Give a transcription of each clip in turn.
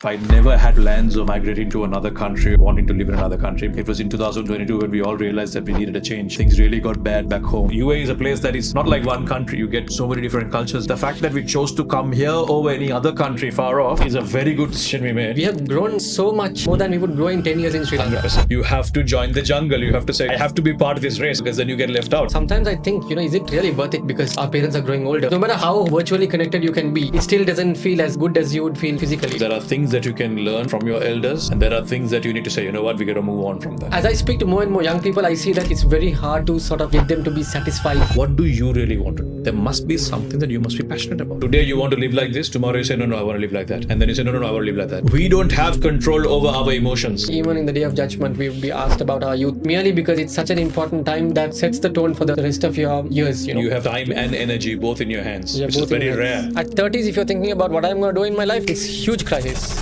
I never had plans of migrating to another country, wanting to live in another country. It was in 2022 when we all realized that we needed a change. Things really got bad back home. UAE is a place that is not like one country. You get so many different cultures. The fact that we chose to come here over any other country far off is a very good decision we made. We have grown so much more than we would grow in 10 years in Sri Lanka. 100%. You have to join the jungle. You have to say, I have to be part of this race, because then you get left out. Sometimes I think, is it really worth it because our parents are growing older? No matter how virtually connected you can be, it still doesn't feel as good as you would feel physically. There are things that you can learn from your elders, and there are things that you need to say, you know what, we got to move on from that. As I speak to more and more young people, I see that it's very hard to sort of get them to be satisfied. What do you really want to do? There must be something that you must be passionate about. Today you want to live like this, tomorrow you say, no, I want to live like that. And then you say, no, I want to live like that. We don't have control over our emotions. Even in the day of judgment, we would be asked about our youth, merely because it's such an important time that sets the tone for the rest of your years. You have time and energy both in your hands, which is very rare. At 30s, if you're thinking about what I'm going to do in my life, it's a huge crisis.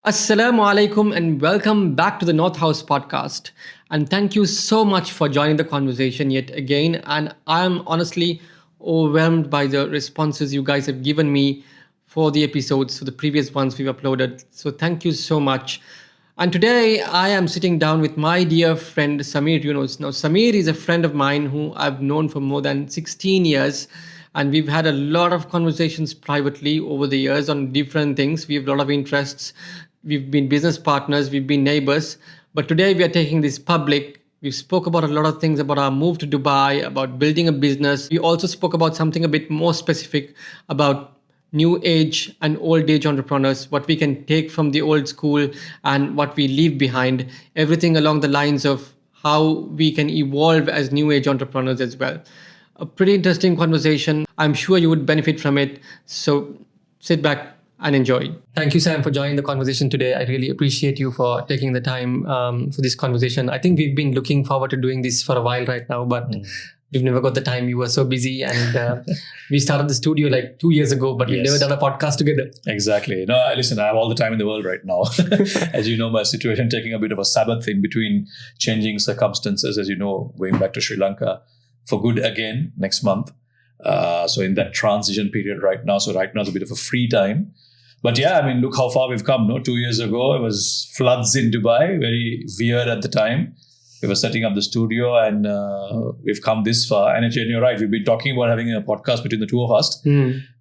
Assalamu alaikum and welcome back to the North House podcast. And thank you so much for joining the conversation yet again. And I'm honestly overwhelmed by the responses you guys have given me for the episodes, for the previous ones we've uploaded. So thank you so much. And today I am sitting down with my dear friend Samir Yoonus. Now Samir is a friend of mine who I've known for more than 16 years. And we've had a lot of conversations privately over the years on different things. We have a lot of interests. We've been business partners, we've been neighbors, but today we are taking this public. We spoke about a lot of things about our move to Dubai, about building a business. We also spoke about something a bit more specific about new age and old age entrepreneurs, what we can take from the old school and what we leave behind, everything along the lines of how we can evolve as new age entrepreneurs as well. A pretty interesting conversation. I'm sure you would benefit from it. So sit back and enjoy. Thank you, Sam, for joining the conversation today. I really appreciate you for taking the time for this conversation. I think we've been looking forward to doing this for a while right now, but we've never got the time. You were so busy, and we started the studio like 2 years ago, but we've never done a podcast together. Exactly. No, listen, I have all the time in the world right now. As you know, my situation taking a bit of a Sabbath in between changing circumstances, as you know, going back to Sri Lanka for good again next month. So in that transition period right now. So right now is a bit of a free time. But yeah, I mean, look how far we've come. 2 years ago, it was floods in Dubai, very weird at the time. We were setting up the studio and we've come this far. And you're right, we've been talking about having a podcast between the two of us.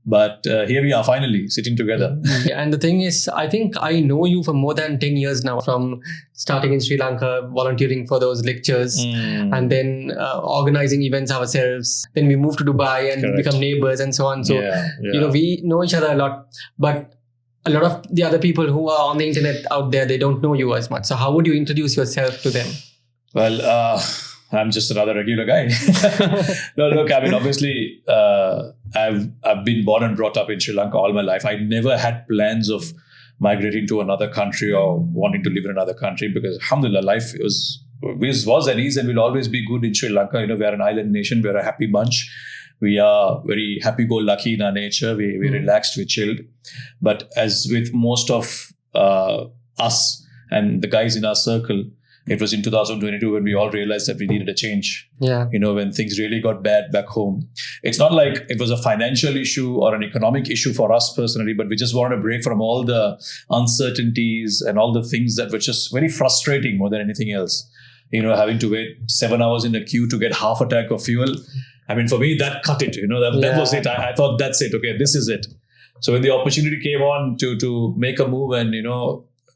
But here we are finally sitting together. And the thing is, I think I know you for more than 10 years now, from starting in Sri Lanka, volunteering for those lectures, and then organizing events ourselves. Then we moved to Dubai and become neighbors and so on. So, we know each other a lot. But a lot of the other people who are on the internet out there, they don't know you as much. So how would you introduce yourself to them? Well, I'm just another regular guy. No, look, I mean, obviously, I've been born and brought up in Sri Lanka all my life. I never had plans of migrating to another country or wanting to live in another country because, alhamdulillah, life was and is and will always be good in Sri Lanka. We are an island nation. We're a happy bunch. We are very happy-go-lucky in our nature. We're relaxed, we're chilled. But as with most of us and the guys in our circle, it was in 2022 when we all realized that we needed a change. Yeah. When things really got bad back home. It's not like it was a financial issue or an economic issue for us personally, but we just wanted a break from all the uncertainties and all the things that were just very frustrating more than anything else. Having to wait 7 hours in a queue to get half a tank of fuel. I mean, for me, that cut it. That was it. I thought that's it. Okay, this is it. So when the opportunity came on to make a move and,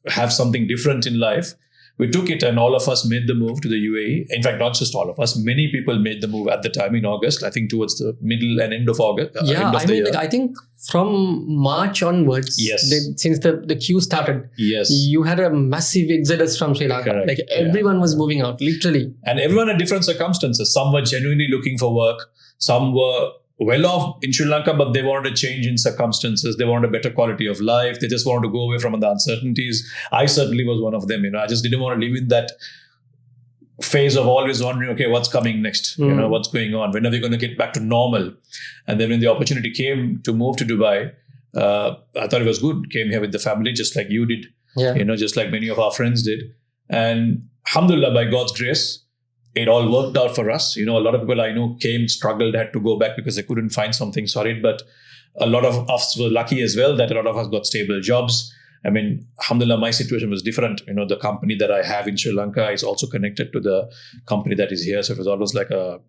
have something different in life, we took it and all of us made the move to the UAE. In fact, not just all of us. Many people made the move at the time in August. I think towards the middle and end of August. I think from March onwards, since the queue started, you had a massive exodus from Sri Lanka. Correct. Like everyone was moving out, literally. And everyone had different circumstances. Some were genuinely looking for work. Some were well off in Sri Lanka, but they wanted a change in circumstances. They wanted a better quality of life. They just wanted to go away from the uncertainties. I certainly was one of them. I just didn't want to live in that phase of always wondering, okay, what's coming next? What's going on? When are we going to get back to normal? And then when the opportunity came to move to Dubai, I thought it was good. Came here with the family, just like you did. just like many of our friends did. And alhamdulillah, by God's grace, it all worked out for us. A lot of people I know came, struggled, had to go back because they couldn't find something solid. But a lot of us were lucky as well that a lot of us got stable jobs. I mean, alhamdulillah, my situation was different. The company that I have in Sri Lanka is also connected to the company that is here. So it was almost like a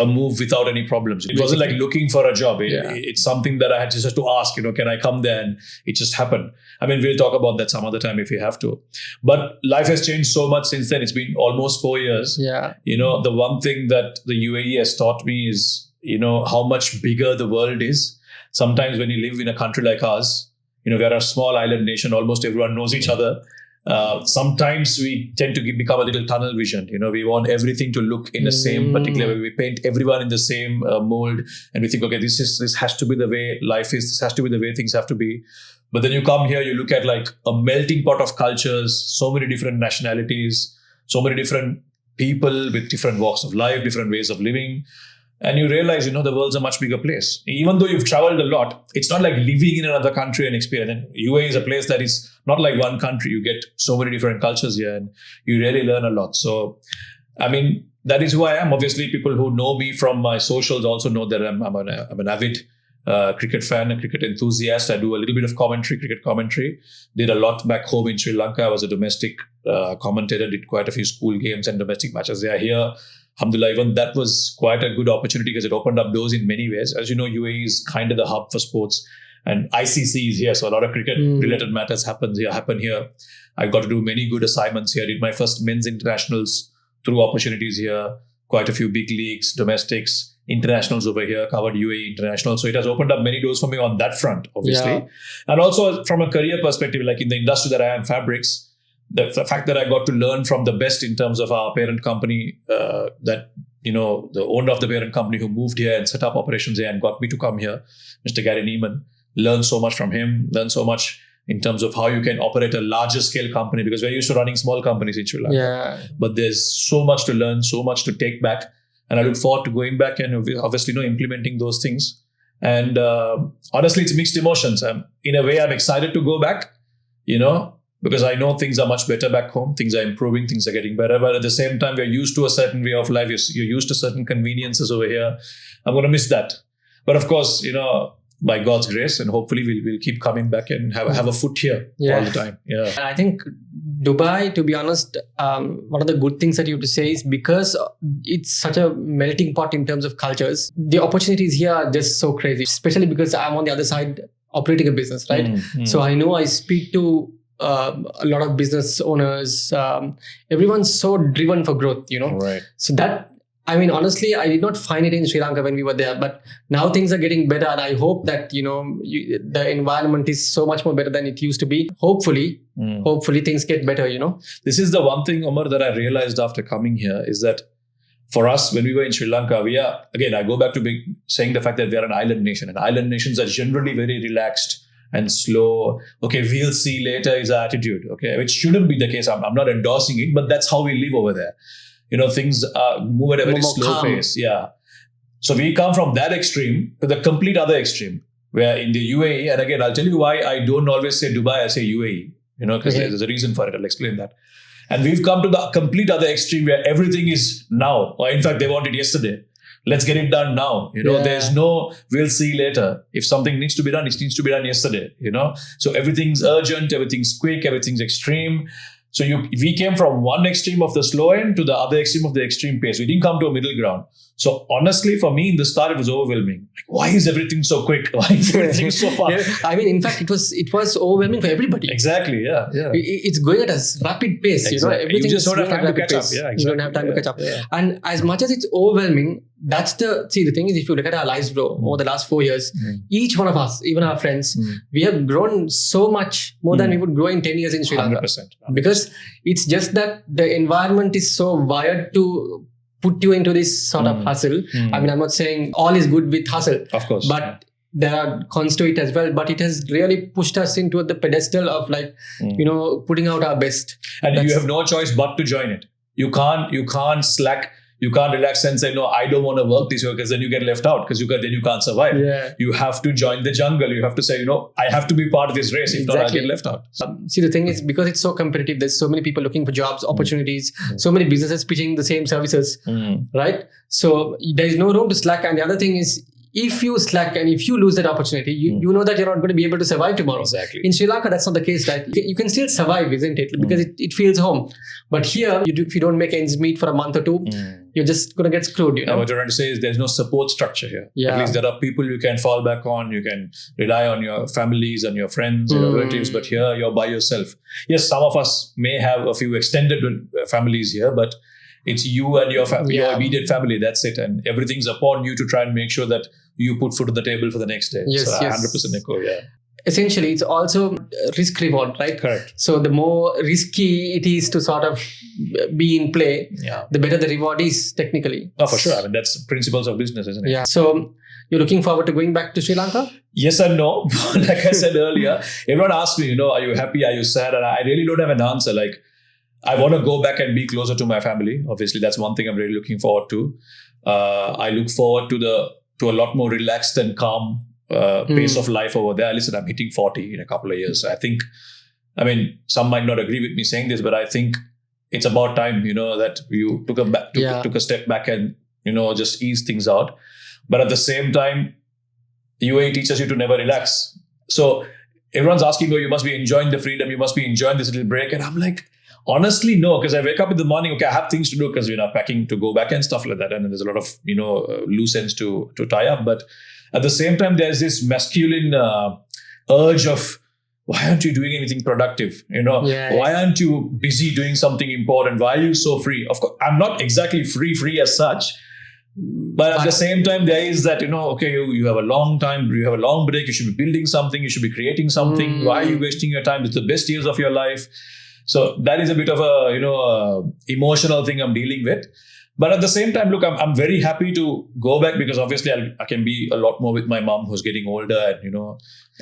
move without any problems. It wasn't like looking for a job. It's something that I had just to ask, can I come there? And it just happened. I mean, we'll talk about that some other time if we have to. But life has changed so much since then. It's been almost 4 years. Yeah. The one thing that the UAE has taught me is, how much bigger the world is. Sometimes when you live in a country like ours, we are a small island nation. Almost everyone knows each other. Sometimes we tend to become a little tunnel vision. We want everything to look in the same particular way. We paint everyone in the same mold, and we think, okay, this has to be the way life is. This has to be the way things have to be. But then you come here, you look at like a melting pot of cultures, so many different nationalities, so many different people with different walks of life, different ways of living. And you realize, the world's a much bigger place. Even though you've traveled a lot, it's not like living in another country and experience. And UAE is a place that is not like one country. You get so many different cultures here and you really learn a lot. So, I mean, that is who I am. Obviously, people who know me from my socials also know that I'm an avid cricket fan and cricket enthusiast. I do a little bit of cricket commentary. Did a lot back home in Sri Lanka. I was a domestic commentator, did quite a few school games and domestic matches. They are here. Alhamdulillah, even that was quite a good opportunity because it opened up doors in many ways. As you know, UAE is kind of the hub for sports, and ICC is here. So a lot of cricket-related matters happen here. I got to do many good assignments here. I did my first men's internationals through opportunities here. Quite a few big leagues, domestics, internationals over here, covered UAE international. So it has opened up many doors for me on that front, obviously. Yeah. And also from a career perspective, like in the industry that I am, fabrics, the fact that I got to learn from the best in terms of our parent company, the owner of the parent company who moved here and set up operations here and got me to come here, Mr. Gary Neiman, learn so much from him, learn so much in terms of how you can operate a larger scale company, because we're used to running small companies in Sri Lanka. Yeah. But there's so much to learn, so much to take back. And I look forward to going back and obviously implementing those things. And honestly, it's mixed emotions. In a way, I'm excited to go back, because I know things are much better back home. Things are improving. Things are getting better. But at the same time, we're used to a certain way of life. You're used to certain conveniences over here. I'm going to miss that. But of course, by God's grace, and hopefully we'll keep coming back and have a foot here all the time. Yeah. And I think Dubai, to be honest, one of the good things that you have to say is because it's such a melting pot in terms of cultures, the opportunities here are just so crazy, especially because I'm on the other side operating a business, right? So I know I speak to a lot of business owners. Everyone's so driven for growth, Right. So that, I mean, honestly, I did not find it in Sri Lanka when we were there, but now things are getting better, and I hope that, the environment is so much more better than it used to be. Hopefully things get better, This is the one thing, Umar, that I realized after coming here is that for us, when we were in Sri Lanka, I go back to saying the fact that we are an island nation, and island nations are generally very relaxed and slow. Okay, we'll see later is our attitude. Okay, which shouldn't be the case. I'm not endorsing it, but that's how we live over there. Things move at a very slow pace. Yeah. So we come from that extreme to the complete other extreme, where in the UAE, and again, I'll tell you why I don't always say Dubai, I say UAE, because there's a reason for it. I'll explain that. And we've come to the complete other extreme where everything is now, or in fact, they want it yesterday. Let's get it done now. There's no, we'll see later. If something needs to be done, it needs to be done yesterday, So everything's urgent, everything's quick, everything's extreme. So we came from one extreme of the slow end to the other extreme of the extreme pace. We didn't come to a middle ground. So honestly, for me in the start, it was overwhelming. Like, why is everything so quick? Why is everything so fast? I mean, in fact, it was overwhelming for everybody. Exactly. Yeah. It's going at a rapid pace. Exactly. Everything you just don't have time to catch up. Yeah, exactly. You don't have time to catch up. Yeah. And as much as it's overwhelming, the thing is, if you look at our lives, bro, over the last 4 years, each one of us, even our friends, we have grown so much more than we would grow in 10 years in Sri Lanka. 100%. Because it's just that the environment is so wired to put you into this sort of hustle. I mean, I'm not saying all is good with hustle. Of course. But there are cons to it as well. But it has really pushed us into the pedestal of putting out our best. And you have no choice but to join it. You can't slack. You can't relax and say, no, I don't want to work this way, because then you get left out, because then you can't survive. Yeah. You have to join the jungle. You have to say, I have to be part of this race. If not, I'll get left out. See, the thing is, because it's so competitive, there's so many people looking for jobs, opportunities, so many businesses pitching the same services, right? So there is no room to slack. And the other thing is, if you slack and if you lose that opportunity, you know that you're not going to be able to survive tomorrow. Exactly. In Sri Lanka, that's not the case, right? You can still survive, isn't it? Because it feels home. But here, if you don't make ends meet for a month or two, you're just going to get screwed, What you're trying to say is there's no support structure here. Yeah. At least there are people you can fall back on. You can rely on your families and your friends, your relatives. But here, you're by yourself. Yes, some of us may have a few extended families here, but it's you and your immediate family. That's it. And everything's upon you to try and make sure that you put food on the table for the next day. Yes, so yes. 100% echo, yeah. Essentially, it's also risk reward, right? Correct. So the more risky it is to sort of be in play, the better the reward is technically. Oh, for sure. I mean, that's principles of business, isn't it? Yeah. So you're looking forward to going back to Sri Lanka? Yes and no. Like I said earlier, everyone asks me, are you happy? Are you sad? And I really don't have an answer. Like, I want to go back and be closer to my family. Obviously, that's one thing I'm really looking forward to. I look forward to a lot more relaxed and calm pace of life over there. Listen, I'm hitting 40 in a couple of years. So some might not agree with me saying this, but I think it's about time, that you took a step back and, just ease things out. But at the same time, UAE teaches you to never relax. So everyone's asking, you must be enjoying the freedom. You must be enjoying this little break. And I'm like, honestly, no, because I wake up in the morning, I have things to do because we're packing to go back and stuff like that. And there's a lot of, loose ends to tie up. But at the same time, there's this masculine urge of, why aren't you doing anything productive? Why aren't you busy doing something important? Why are you so free? Of course, I'm not exactly free as such. But at the same time, there is that, you have a long time, you have a long break, you should be building something, you should be creating something. Why are you wasting your time? It's the best years of your life. So that is a bit of a, emotional thing I'm dealing with. But at the same time, look, I'm very happy to go back because obviously I can be a lot more with my mom who's getting older and,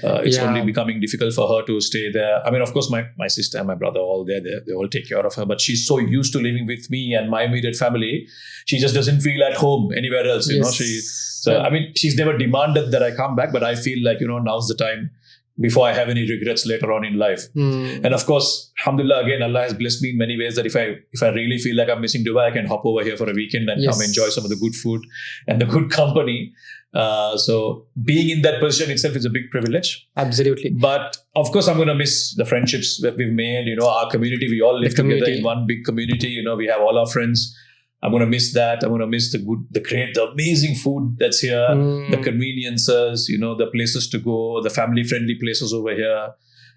it's only becoming difficult for her to stay there. I mean, of course, my sister and my brother are all there. They all take care of her. But she's so used to living with me and my immediate family. She just doesn't feel at home anywhere else, she's never demanded that I come back. But I feel like, now's the time before I have any regrets later on in life. And of course, alhamdulillah, again, Allah has blessed me in many ways that if I really feel like I'm missing Dubai, I can hop over here for a weekend and come enjoy some of the good food and the good company. So being in that position itself is a big privilege. Absolutely. But of course, I'm going to miss the friendships that we've made, our community. We all live together in one big community. We have all our friends. I'm going to miss that. I'm going to miss the amazing food that's here, the conveniences, the places to go, the family-friendly places over here.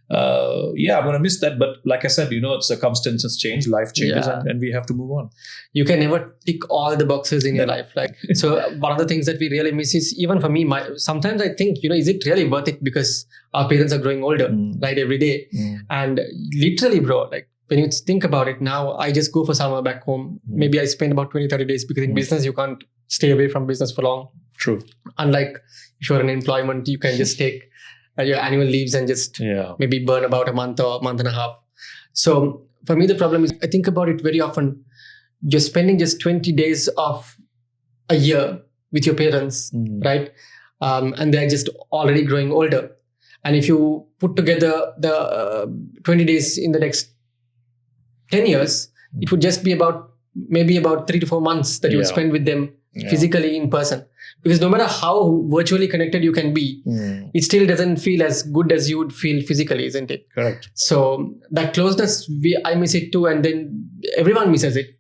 I'm going to miss that. But like I said, circumstances change, life changes, and we have to move on. You can never tick all the boxes in your life. So one of the things that we really miss is, even for me, sometimes I think, is it really worth it? Because our parents are growing older, right, every day. And literally, bro, when you think about it now, I just go for summer back home. Maybe I spend about 20-30 days because in business, you can't stay away from business for long. True. Unlike if you're in employment, you can just take your annual leaves and just maybe burn about a month or a month and a half. So for me, the problem is I think about it very often. You're spending just 20 days of a year with your parents, right? And they're just already growing older. And if you put together the 20 days in the next 10 years, it would just be maybe about 3 to 4 months that you would spend with them physically in person. Because no matter how virtually connected you can be, it still doesn't feel as good as you would feel physically, isn't it? Correct. So that closeness, I miss it too, and then everyone misses it.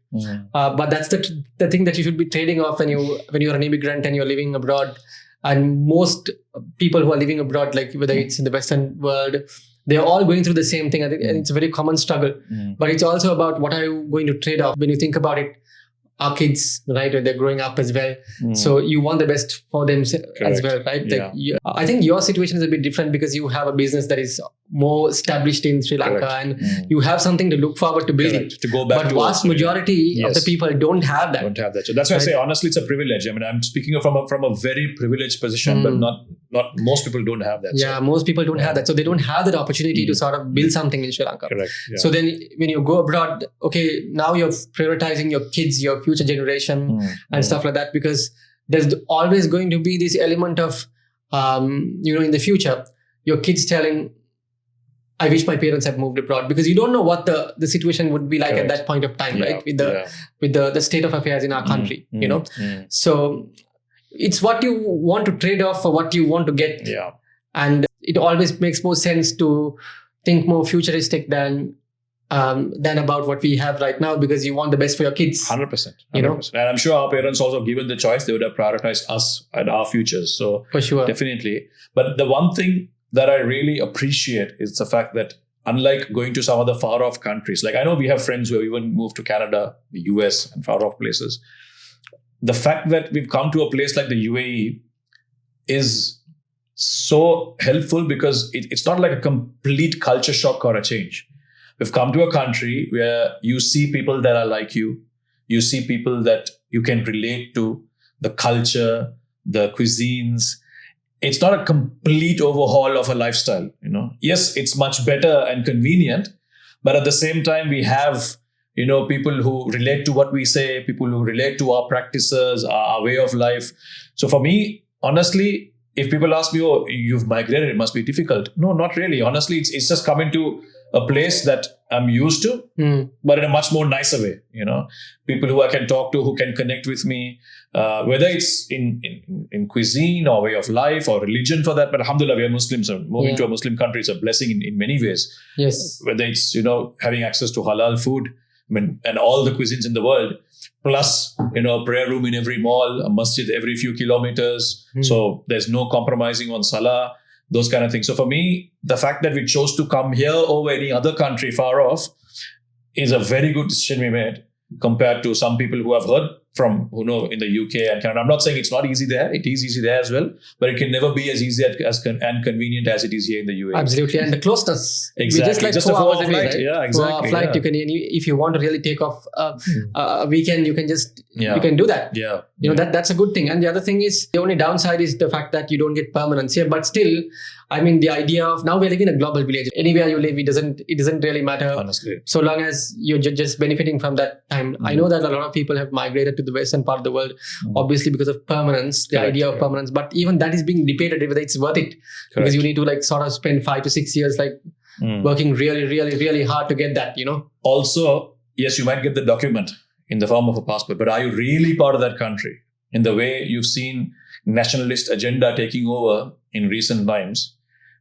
But that's the thing that you should be trading off when you're an immigrant and you're living abroad. And most people who are living abroad, like whether it's in the Western world, they're all going through the same thing. I think it's a very common struggle. But it's also about what are you going to trade off when you think about it. Our kids, right? They're growing up as well. So you want the best for them as well, right? I think your situation is a bit different because you have a business that is more established in Sri Lanka and you have something to look forward to building. To go back but vast majority of the people don't have that. So that's why I say, honestly, it's a privilege. I mean, I'm speaking from a very privileged position, but not most people don't have that. Yeah, most people don't have that. So they don't have that opportunity to sort of build something in Sri Lanka. Correct. So then when you go abroad, okay, now you're prioritizing your kids, your future generation and stuff like that, because there's always going to be this element of, in the future, your kids telling, I wish my parents had moved abroad, because you don't know what the situation would be like at that point of time, right? With the state of affairs in our country, So it's what you want to trade off for what you want to get. Yeah. And it always makes more sense to think more futuristic than about what we have right now, because you want the best for your kids. 100%. And I'm sure our parents also, given the choice, they would have prioritized us and our futures. So for sure, definitely. But the one thing that I really appreciate is the fact that, unlike going to some other far off countries, like I know we have friends who have even moved to Canada, the US, and far off places. The fact that we've come to a place like the UAE is so helpful, because it's not like a complete culture shock or a change. We've come to a country where you see people that are like you see people that you can relate to, the culture, the cuisines. It's not a complete overhaul of a lifestyle, Yes, it's much better and convenient, but at the same time, we have, people who relate to what we say, people who relate to our practices, our way of life. So for me, honestly, if people ask me, oh, you've migrated, it must be difficult. No, not really. Honestly, it's just coming to a place that I'm used to, but in a much more nicer way, People who I can talk to, who can connect with me, whether it's in cuisine or way of life or religion for that. But alhamdulillah, we are Muslims, so moving to a Muslim country is a blessing in many ways. Yes. Whether it's, having access to halal food, and all the cuisines in the world, plus, a prayer room in every mall, a masjid every few kilometers. So there's no compromising on salah, those kind of things. So for me, the fact that we chose to come here over any other country far off is a very good decision we made, compared to some people who have heard from, in the UK and Canada. I'm not saying it's not easy there. It is easy there as well, but it can never be as easy and convenient as it is here in the UAE. Absolutely. And the closeness. Exactly. Just 4 hours away, right? Yeah, exactly. 4 hour flight, you can, if you want to really take off a weekend, you can just, you can do that. Yeah. That's a good thing. And the other thing is, the only downside is the fact that you don't get permanence here, but still, I mean, the idea of, now we're living in a global village. Anywhere you live, it doesn't really matter. Honestly. So long as you're just benefiting from that time. I know that a lot of people have migrated to the western part of the world, obviously because of permanence, the idea of permanence. But even that is being debated whether it's worth it. Correct. Because you need to sort of spend 5 to 6 years working really, really, really hard to get that, Also, yes, you might get the document in the form of a passport, but are you really part of that country? In the way you've seen nationalist agenda taking over in recent times,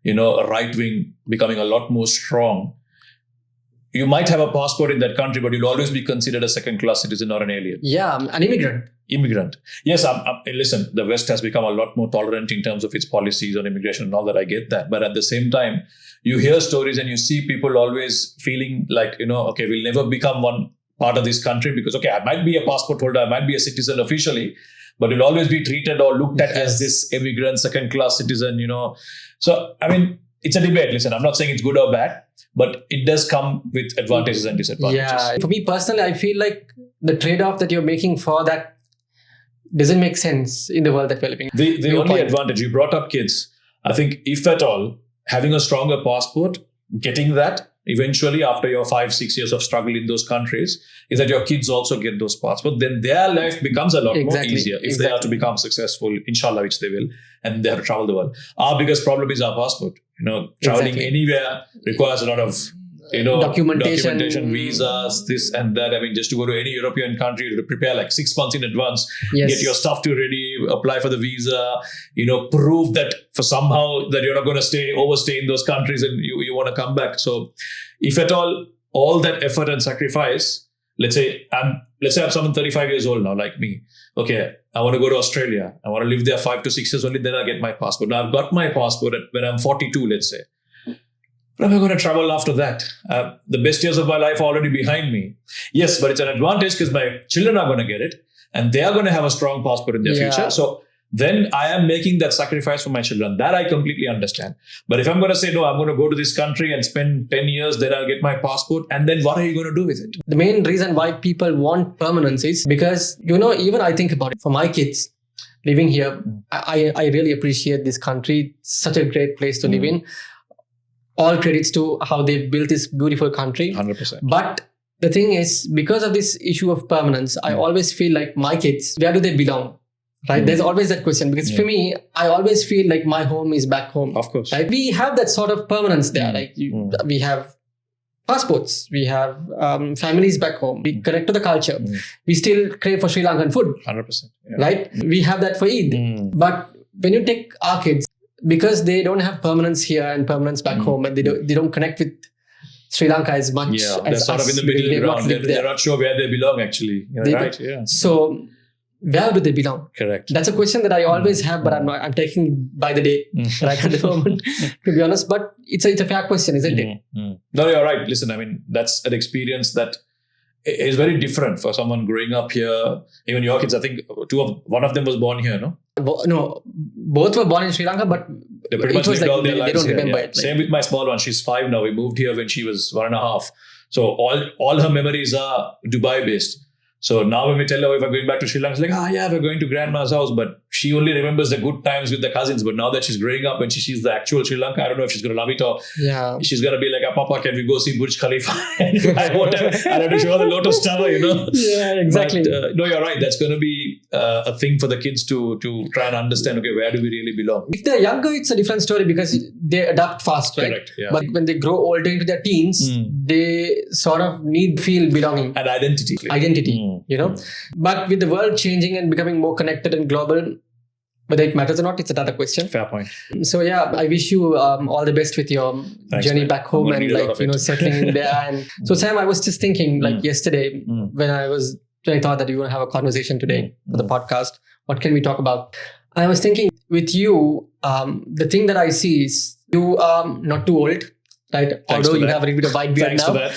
a right wing becoming a lot more strong. You might have a passport in that country, but you'll always be considered a second-class citizen or an alien. Yeah, an immigrant. Yes, listen, the West has become a lot more tolerant in terms of its policies on immigration and all that. I get that. But at the same time, you hear stories and you see people always feeling like, okay, we'll never become one part of this country because, okay, I might be a passport holder, I might be a citizen officially, but you'll always be treated or looked at as this immigrant, second-class citizen, So, I mean, it's a debate. Listen, I'm not saying it's good or bad, but it does come with advantages and disadvantages. Yeah. For me personally, I feel like the trade-off that you're making for that doesn't make sense in the world that we're living. The only advantage, you brought up kids. I think if at all, having a stronger passport, getting that eventually after your 5-6 years of struggle in those countries, is that your kids also get those passports. Then their life becomes a lot more easier if they are to become successful, inshallah, which they will, and they have to travel the world. Our biggest problem is our passport. Traveling anywhere requires a lot of documentation, visas, this and that. I mean, just to go to any European country, to prepare like 6 months in advance, get your stuff to ready, apply for the visa, prove that for somehow that you're not going to overstay in those countries and you want to come back. So if at all that effort and sacrifice, let's say I'm someone 35 years old now, like me. Okay, I want to go to Australia. I want to live there 5 to 6 years only, then I'll get my passport. Now I've got my passport when I'm 42, let's say. But am I going to travel after that? The best years of my life are already behind me. Yes, but it's an advantage because my children are going to get it and they are going to have a strong passport in their future. So then I am making that sacrifice for my children. That I completely understand. But if I'm going to say, no, I'm going to go to this country and spend 10 years, then I'll get my passport. And then what are you going to do with it? The main reason why people want permanence is because, even I think about it, for my kids living here, I really appreciate this country. It's such a great place to live in. All credits to how they built this beautiful country. 100%. But the thing is, because of this issue of permanence, I always feel like my kids, where do they belong? Right? There's always that question, because for me, I always feel like my home is back home. Of course. Right? We have that sort of permanence there. Like we have passports, we have families back home, we connect to the culture. We still crave for Sri Lankan food. 100%. Right? We have that for Eid. But when you take our kids, because they don't have permanence here and permanence back home, and they don't connect with Sri Lanka as much as they're sort of in the middle ground. They're not sure where they belong, actually. Right? Yeah. So where do they belong? Correct. That's a question that I always have, but I'm taking by the day right at the moment, to be honest. But it's a fair question, isn't it? No, you're right. Listen, I mean, that's an experience that is very different for someone growing up here. Even your kids, I think one of them was born here, no? No, both were born in Sri Lanka, but they pretty much lived all their lives. They don't here, remember it. Same with my small one. She's 5 now. We moved here when she was 1.5. So all her memories are Dubai based. So now when we tell her if we're going back to Sri Lanka, it's like, we're going to grandma's house. But she only remembers the good times with the cousins. But now that she's growing up and she sees the actual Sri Lanka, I don't know if she's going to love it or she's going to be like, Papa, can we go see Burj Khalifa? I have to show her the Lotus Tower, Yeah, exactly. But, no, you're right. That's going to be a thing for the kids to try and understand, okay, where do we really belong? If they're younger, it's a different story because they adapt fast, right? Correct, yeah. But when they grow older into their teens, they sort of feel belonging. And identity. But with the world changing and becoming more connected and global, whether it matters or not, it's another question. Fair point. So I wish you all the best with your journey back home and settling in there. And so Sam, I was just thinking yesterday when I thought that you were going to have a conversation today for the podcast. What can we talk about? I was thinking with you, the thing that I see is you are not too old. Right. Although you have a little bit of white beard now.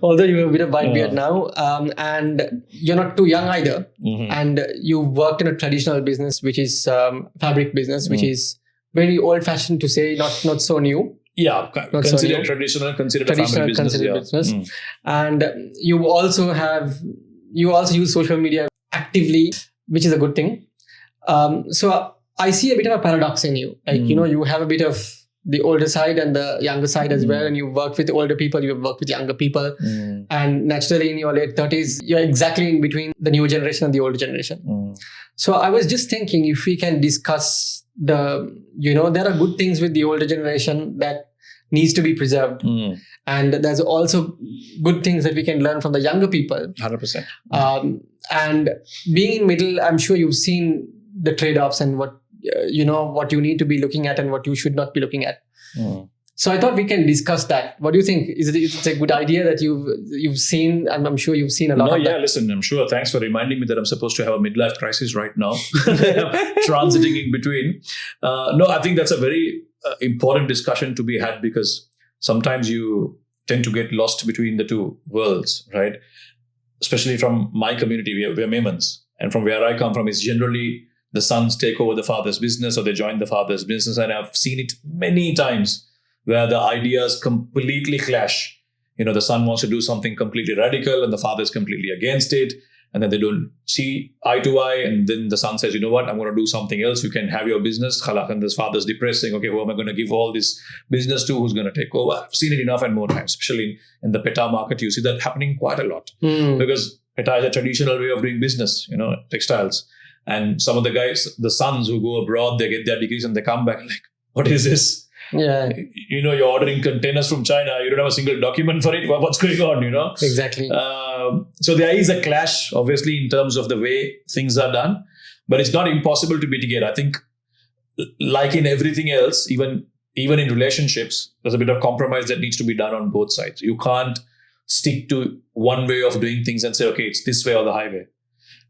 Although you have a bit of white beard now. And you're not too young either. And you worked in a traditional business, which is fabric business, which is very old fashioned to say, not so new. Yeah, considered traditional, considered a family business. And you also use social media actively, which is a good thing. So I see a bit of a paradox in you. Like, you have a bit of the older side and the younger side as well. And you work with older people, you work with younger people. And naturally in your late 30s, you're exactly in between the new generation and the older generation. So I was just thinking if we can discuss there are good things with the older generation that needs to be preserved. And there's also good things that we can learn from the younger people. 100%. And being in middle, I'm sure you've seen the trade-offs and what you need to be looking at and what you should not be looking at. So I thought we can discuss that. What do you think? Is it a good idea that you've seen? I'm sure you've seen a lot of that. Listen, I'm sure. Thanks for reminding me that I'm supposed to have a midlife crisis right now. Transiting in between. I think that's a very important discussion to be had because sometimes you tend to get lost between the two worlds, right? Especially from my community, we're Memons. And from where I come from is generally the sons take over the father's business or they join the father's business. And I've seen it many times where the ideas completely clash. The son wants to do something completely radical and the father is completely against it. And then they don't see eye to eye. And then the son says, you know what, I'm going to do something else. You can have your business. And this father's depressed saying, okay, who am I going to give all this business to? Who's going to take over? I've seen it enough and more times, especially in the PETA market. You see that happening quite a lot because PETA is a traditional way of doing business, textiles. And some of the guys, the sons who go abroad, they get their degrees and they come back like, what is this? Yeah. You're ordering containers from China. You don't have a single document for it. What's going on, Exactly. So there is a clash, obviously, in terms of the way things are done. But it's not impossible to mitigate. I think, like in everything else, even in relationships, there's a bit of compromise that needs to be done on both sides. You can't stick to one way of doing things and say, okay, it's this way or the highway.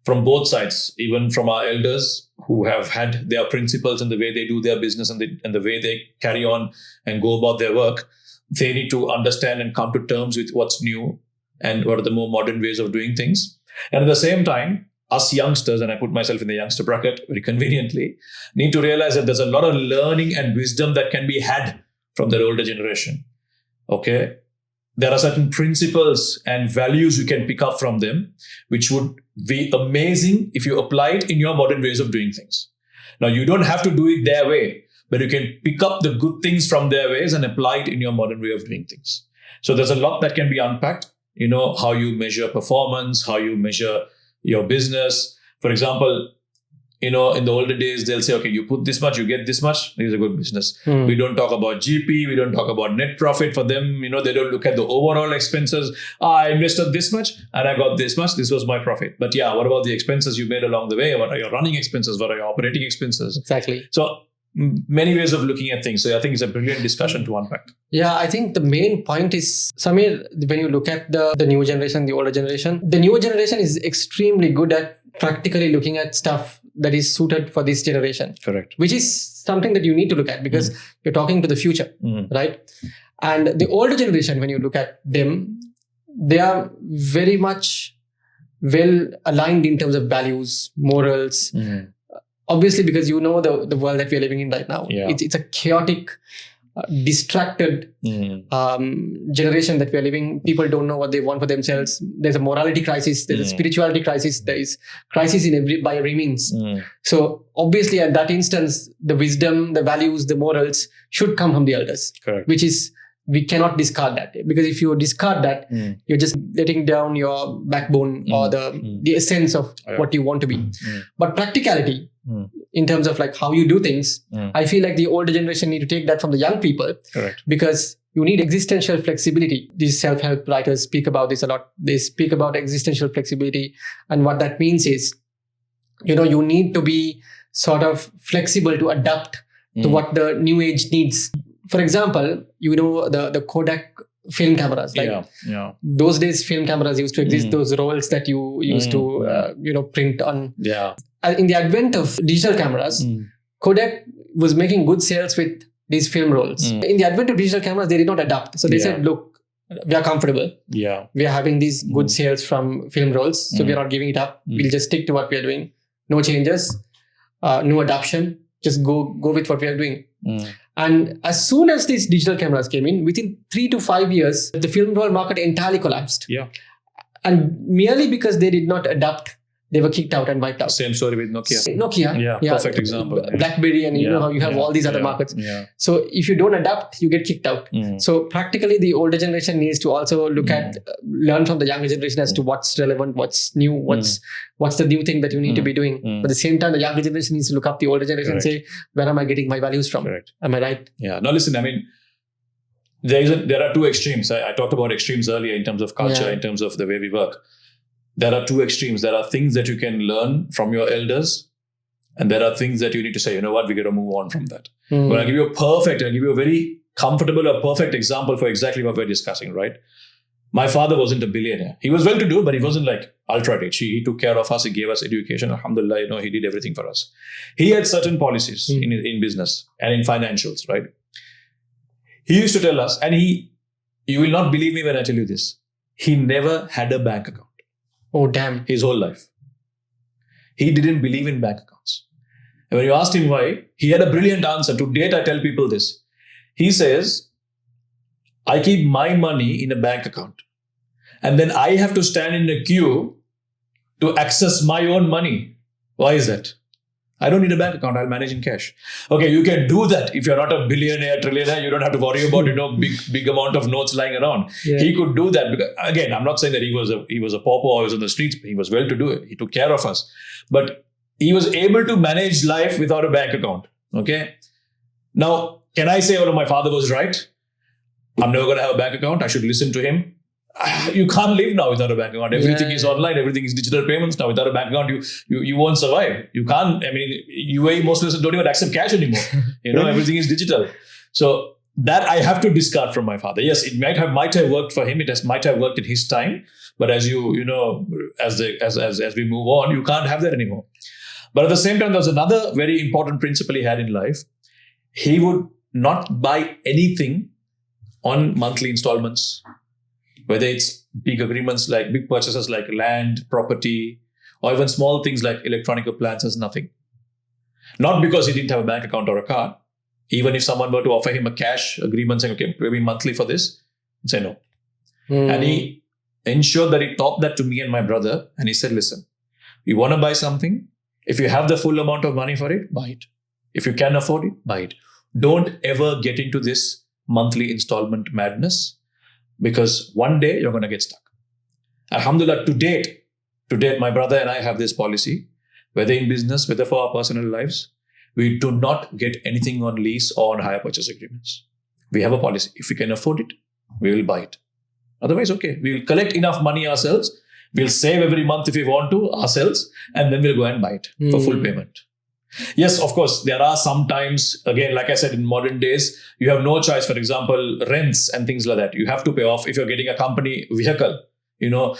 From both sides, even from our elders who have had their principles and the way they do their business and the way they carry on and go about their work, they need to understand and come to terms with what's new and what are the more modern ways of doing things. And at the same time, us youngsters, and I put myself in the youngster bracket very conveniently, need to realize that there's a lot of learning and wisdom that can be had from the older generation. Okay? There are certain principles and values you can pick up from them, which would be amazing if you apply it in your modern ways of doing things. Now, you don't have to do it their way, but you can pick up the good things from their ways and apply it in your modern way of doing things. So there's a lot that can be unpacked. How you measure performance, how you measure your business. For example, in the older days, they'll say, okay, you put this much, you get this much. This is a good business. We don't talk about GP. We don't talk about net profit for them. They don't look at the overall expenses. I invested this much and I got this much. This was my profit. But yeah, what about the expenses you made along the way? What are your running expenses? What are your operating expenses? Exactly. So many ways of looking at things. So I think it's a brilliant discussion to unpack. Yeah, I think the main point is, Samir, when you look at the new generation, the older generation, the newer generation is extremely good at practically looking at stuff that is suited for this generation. Correct. Which is something that you need to look at because you're talking to the future, right? And the older generation, when you look at them, they are very much well aligned in terms of values, morals. Obviously, because the world that we're living in right now. Yeah. It's a chaotic, distracted generation that we're living. People don't know what they want for themselves. There's a morality crisis. There's a spirituality crisis. There is crisis by every means. So obviously at that instance, the wisdom, the values, the morals should come from the elders. Correct. Which is, we cannot discard that, because if you discard that, you're just letting down your backbone or the essence of what you want to be. But practicality, in terms of like how you do things, I feel like the older generation need to take that from the young people. Correct. Because you need existential flexibility. These self-help writers speak about this a lot. They speak about existential flexibility. And what that means is, you need to be sort of flexible to adapt to what the new age needs. For example, the Kodak film cameras, right? Yeah. Those days, film cameras used to exist. Those rolls that you used to print on. Yeah. In the advent of digital cameras, Kodak was making good sales with these film rolls. In the advent of digital cameras, they did not adapt. So they said, look, we are comfortable. Yeah. We are having these good sales from film rolls. So we are not giving it up. We'll just stick to what we are doing. No changes, no adoption. Just go with what we are doing. And as soon as these digital cameras came in, within 3 to 5 years, the film roll market entirely collapsed. Yeah. And merely because they did not adapt, they were kicked out and wiped out. Same story with Nokia. Nokia. Yeah, perfect example. BlackBerry, and how you have all these other markets. Yeah. So if you don't adapt, you get kicked out. So practically the older generation needs to also look at, learn from the younger generation as to what's relevant, what's new, what's the new thing that you need to be doing. But at the same time, the younger generation needs to look up the older generation and say, where am I getting my values from? Correct. Am I right? Yeah. Now listen, I mean, there are two extremes. I talked about extremes earlier in terms of culture, in terms of the way we work. There are two extremes. There are things that you can learn from your elders, and there are things that you need to say, you know what, we got to move on from that. But I'll give you a very comfortable or perfect example for exactly what we're discussing, right? My father wasn't a billionaire. He was well-to-do, but he wasn't like ultra-rich. He took care of us. He gave us education. Alhamdulillah, he did everything for us. He had certain policies in business and in financials, right? He used to tell us, and you will not believe me when I tell you this, he never had a bank account. Oh, damn. His whole life. He didn't believe in bank accounts. And when you asked him why, he had a brilliant answer. To date, I tell people this. He says, I keep my money in a bank account. And then I have to stand in a queue to access my own money. Why is that? I don't need a bank account. I'll manage in cash. Okay, you can do that. If you're not a billionaire, trillionaire, you don't have to worry about, big amount of notes lying around. Yeah. He could do that. Because, again, I'm not saying that he was a pauper or he was on the streets. He was well-to-do. He took care of us. But he was able to manage life without a bank account. Okay. Now, can I say, my father was right? I'm never going to have a bank account. I should listen to him. You can't live now without a bank account. Everything is online. Everything is digital payments now. Without a bank account, you won't survive. You can't. I mean, UAE, most places don't even accept cash anymore. Everything is digital. So that I have to discard from my father. Yes, it might have worked for him. Might have worked in his time. But as as we move on, you can't have that anymore. But at the same time, there's another very important principle he had in life. He would not buy anything on monthly installments. Whether it's big agreements like big purchases like land, property, or even small things like electronic appliances, nothing. Not because he didn't have a bank account or a card. Even if someone were to offer him a cash agreement saying, okay, pay me monthly for this, he'd say no. And he ensured that he taught that to me and my brother. And he said, listen, you want to buy something? If you have the full amount of money for it, buy it. If you can afford it, buy it. Don't ever get into this monthly installment madness. because one day you're going to get stuck. Alhamdulillah, to date, my brother and I have this policy, whether in business, whether for our personal lives, we do not get anything on lease or on hire purchase agreements. We have a policy. If we can afford it, we will buy it. Otherwise, okay, we will collect enough money ourselves. We'll save every month if we want to ourselves, and then we'll go and buy it for full payment. Yes, of course, there are sometimes, again, like I said, in modern days, you have no choice. For example, rents and things like that. You have to pay off. If you're getting a company vehicle, you'll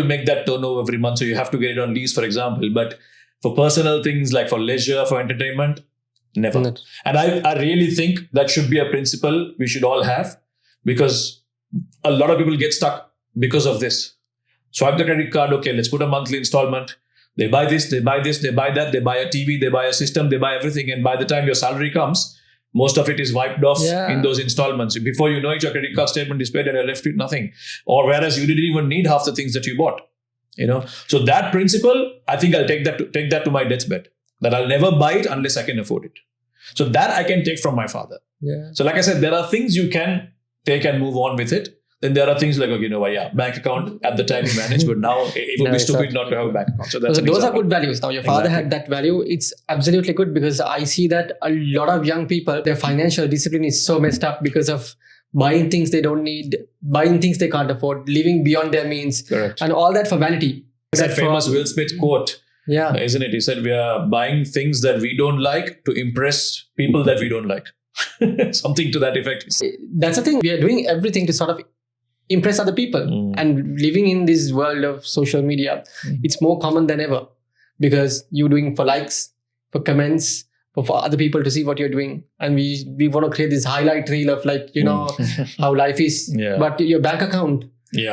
make that turnover every month. So you have to get it on lease, for example. But for personal things like for leisure, for entertainment, never. Not. And I really think that should be a principle we should all have, because a lot of people get stuck because of this. Swipe the credit card. Okay, let's put a monthly installment. They buy this, they buy this, they buy that, they buy a TV, they buy a system, they buy everything. And by the time your salary comes, most of it is wiped off in those installments. Before you know it, your credit card statement is paid and you're left with nothing. Or whereas you didn't even need half the things that you bought. So that principle, I think I'll take that to my deathbed. That I'll never buy it unless I can afford it. So that I can take from my father. Yeah. So like I said, there are things you can take and move on with it. Then there are things like, bank account at the time you managed, but now it would be stupid not to have a bank account. So those are good values. Now your father had that value. It's absolutely good, because I see that a lot of young people, their financial discipline is so messed up because of buying things they don't need, buying things they can't afford, living beyond their means. Correct. And all that for vanity. It's that famous Will Smith quote, isn't it? He said, we are buying things that we don't like to impress people that we don't like. Something to that effect. That's the thing. We are doing everything to sort of impress other people. And living in this world of social media, it's more common than ever, because you're doing for likes, for comments, for other people to see what you're doing. And we want to create this highlight reel of how life is. Yeah. But your bank account, do you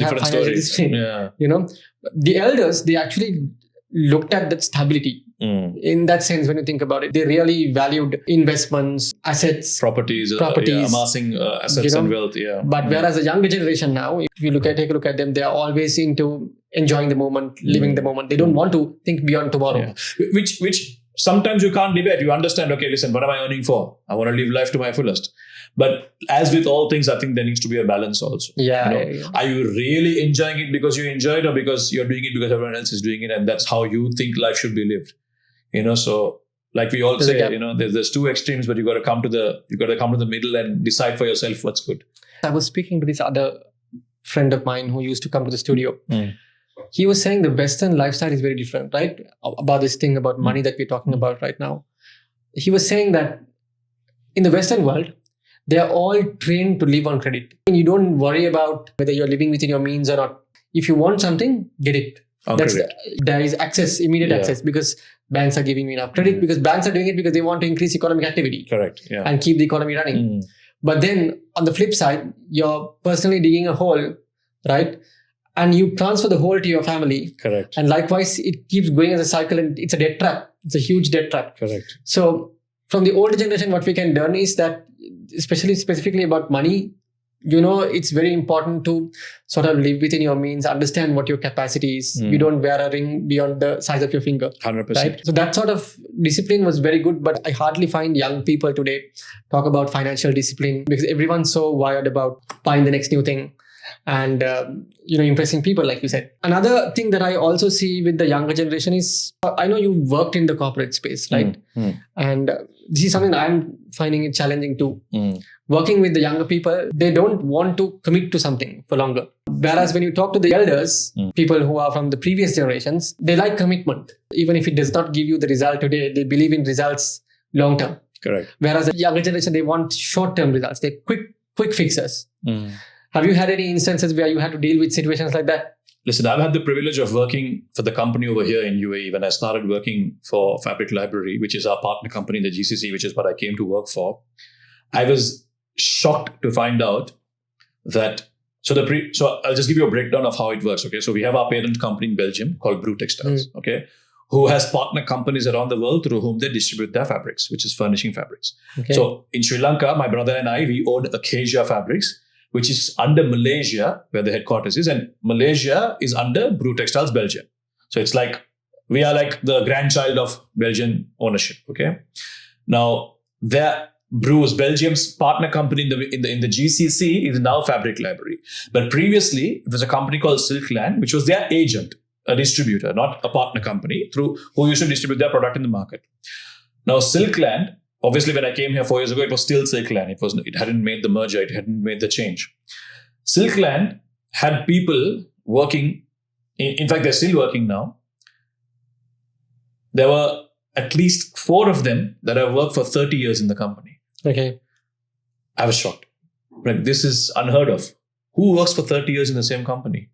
have financial discipline? Yeah. The elders, they actually looked at that stability. In that sense, when you think about it, they really valued investments, assets, properties, amassing assets and wealth. Yeah. But whereas the younger generation now, if you take a look at them, they are always into enjoying the moment, living the moment. They don't want to think beyond tomorrow. Yeah. Which sometimes you can't debate. You understand, okay, listen, what am I earning for? I want to live life to my fullest. But as with all things, I think there needs to be a balance also. Are you really enjoying it because you enjoy it, or because you're doing it because everyone else is doing it and that's how you think life should be lived? So like we all say, there's two extremes, but you got to come to the middle and decide for yourself what's good. I was speaking to this other friend of mine who used to come to the studio. He was saying the Western lifestyle is very different, right? About this thing about money that we're talking about right now. He was saying that in the Western world, they are all trained to live on credit. And you don't worry about whether you're living within your means or not. If you want something, get it. There is access, immediate access, because banks are giving you enough credit, because banks are doing it because they want to increase economic activity. Correct. Yeah. And keep the economy running. But then on the flip side, you're personally digging a hole, right? And you transfer the hole to your family. Correct. And likewise, it keeps going as a cycle, and it's a debt trap. It's a huge debt trap. Correct. So from the older generation, what we can learn is that, specifically about money, it's very important to sort of live within your means, understand what your capacity is. You don't wear a ring beyond the size of your finger. 100%. Right? So that sort of discipline was very good, but I hardly find young people today talk about financial discipline, because everyone's so wired about buying the next new thing and, impressing people, like you said. Another thing that I also see with the younger generation is, I know you worked in the corporate space, right? And this is something that I'm finding it challenging too. Working with the younger people, they don't want to commit to something for longer. Whereas when you talk to the elders, people who are from the previous generations, they like commitment. Even if it does not give you the result today, they believe in results long term. Correct. Whereas the younger generation, they want short term results. They quick fixes. Have you had any instances where you had to deal with situations like that? Listen, I've had the privilege of working for the company over here in UAE. When I started working for Fabric Library, which is our partner company, the GCC, which is what I came to work for, I was shocked to find out that, so I'll just give you a breakdown of how it works. Okay, so we have our parent company in Belgium called Brew Textiles, okay, who has partner companies around the world through whom they distribute their fabrics, which is furnishing fabrics. Okay. So in Sri Lanka, my brother and I, we own Acacia Fabrics, which is under Malaysia, where the headquarters is, and Malaysia is under Brew Textiles Belgium. So it's like, we are like the grandchild of Belgian ownership, okay? Now, Bruce, Belgium's partner company in the GCC, is now Fabric Library. But previously, it was a company called Silkland, which was their agent, a distributor, not a partner company, through who used to distribute their product in the market. Now, Silkland, obviously, when I came here 4 years ago, it was still Silkland. It hadn't made the merger. It hadn't made the change. Silkland had people working. In fact, they're still working now. There were at least 4 of them that have worked for 30 years in the company. Okay. I was shocked. Like, this is unheard of. Who works for 30 years in the same company?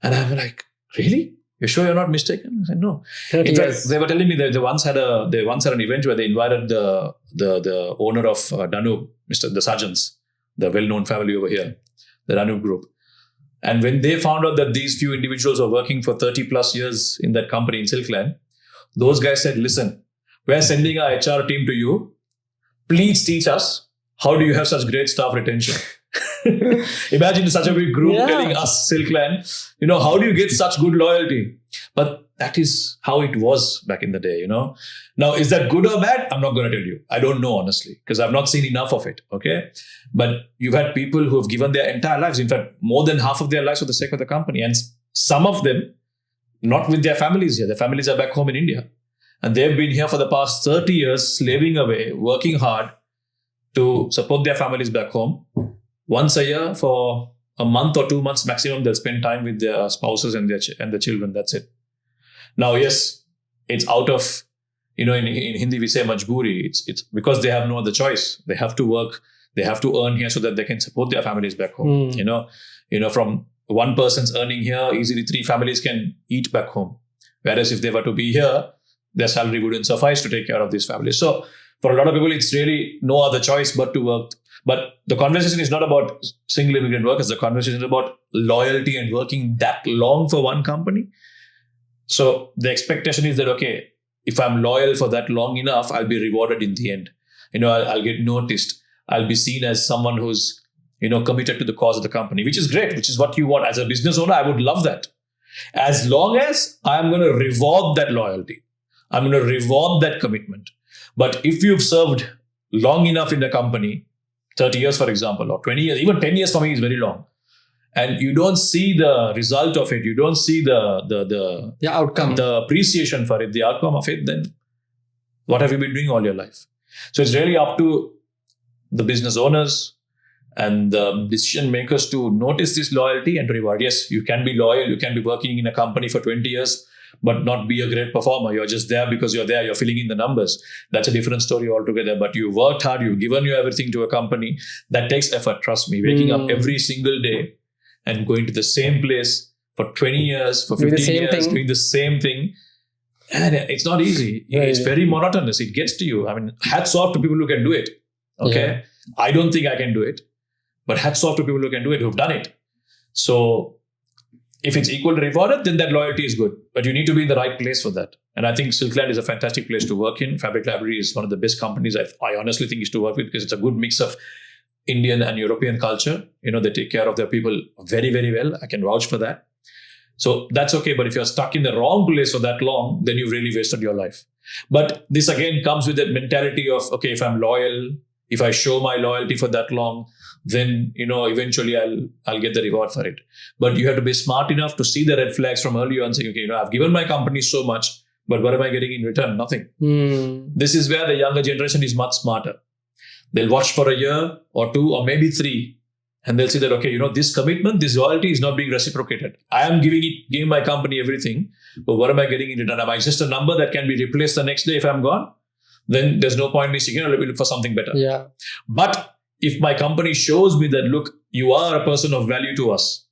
And I'm like, really? You're sure you're not mistaken? I said, no. In fact, they were telling me that they once had an event where they invited the owner of Danube, the Sargents, the well-known family over here, the Danube Group. And when they found out that these few individuals were working for 30 plus years in that company in Silkland, those guys said, listen, we're sending our HR team to you. Please teach us, how do you have such great staff retention? Imagine such a big group telling us, Silkland, how do you get such good loyalty? But that is how it was back in the day, Now, is that good or bad? I'm not going to tell you. I don't know, honestly, because I've not seen enough of it, okay? But you've had people who have given their entire lives, in fact, more than half of their lives for the sake of the company. And some of them, not with their families here. Their families are back home in India. And they've been here for the past 30 years, slaving away, working hard to support their families back home. Once a year, for a month or 2 months maximum, they'll spend time with their spouses and their children. That's it. Now, yes, it's out of, in Hindi we say majboori. It's because they have no other choice. They have to work. They have to earn here so that they can support their families back home. From one person's earning here, easily 3 families can eat back home. Whereas if they were to be here, their salary wouldn't suffice to take care of these families. So for a lot of people, it's really no other choice but to work. But the conversation is not about single immigrant workers. The conversation is about loyalty and working that long for one company. So the expectation is that, okay, if I'm loyal for that long enough, I'll be rewarded in the end. I'll get noticed. I'll be seen as someone who's, committed to the cause of the company, which is great, which is what you want. As a business owner, I would love that. As long as I'm going to reward that loyalty. I'm going to reward that commitment. But if you've served long enough in the company, 30 years, for example, or 20 years, even 10 years for me is very long. And you don't see the result of it. You don't see the outcome, the appreciation for it, the outcome of it, then what have you been doing all your life? So it's really up to the business owners and the decision makers to notice this loyalty and to reward. Yes, you can be loyal. You can be working in a company for 20 years, but not be a great performer. You're just there because you're there. You're filling in the numbers. That's a different story altogether. But you worked hard. You've given you everything to a company. That takes effort. Trust me. Waking up every single day and going to the same place for 20 years, for 15 years, doing the same thing. And it's not easy. It's very monotonous. It gets to you. I mean, hats off to people who can do it. Okay. Yeah. I don't think I can do it. But hats off to people who can do it, who've done it. So if it's equal to rewarded, then that loyalty is good. But you need to be in the right place for that. And I think Silkland is a fantastic place to work in. Fabric Library is one of the best companies I honestly think is to work with, because it's a good mix of Indian and European culture. They take care of their people very, very well. I can vouch for that. So that's okay. But if you're stuck in the wrong place for that long, then you've really wasted your life. But this again comes with that mentality of, okay, if I'm loyal, if I show my loyalty for that long, then, eventually I'll get the reward for it. But you have to be smart enough to see the red flags from early on, saying, okay, I've given my company so much, but what am I getting in return? Nothing. This is where the younger generation is much smarter. They'll watch for a year or 2 or maybe 3, and they'll see that, okay, this commitment, this loyalty is not being reciprocated. I am giving my company everything, but what am I getting in return? Am I just a number that can be replaced the next day if I'm gone? Then there's no point in me saying, let me look for something better. Yeah. But if my company shows me that, look, you are a person of value to us,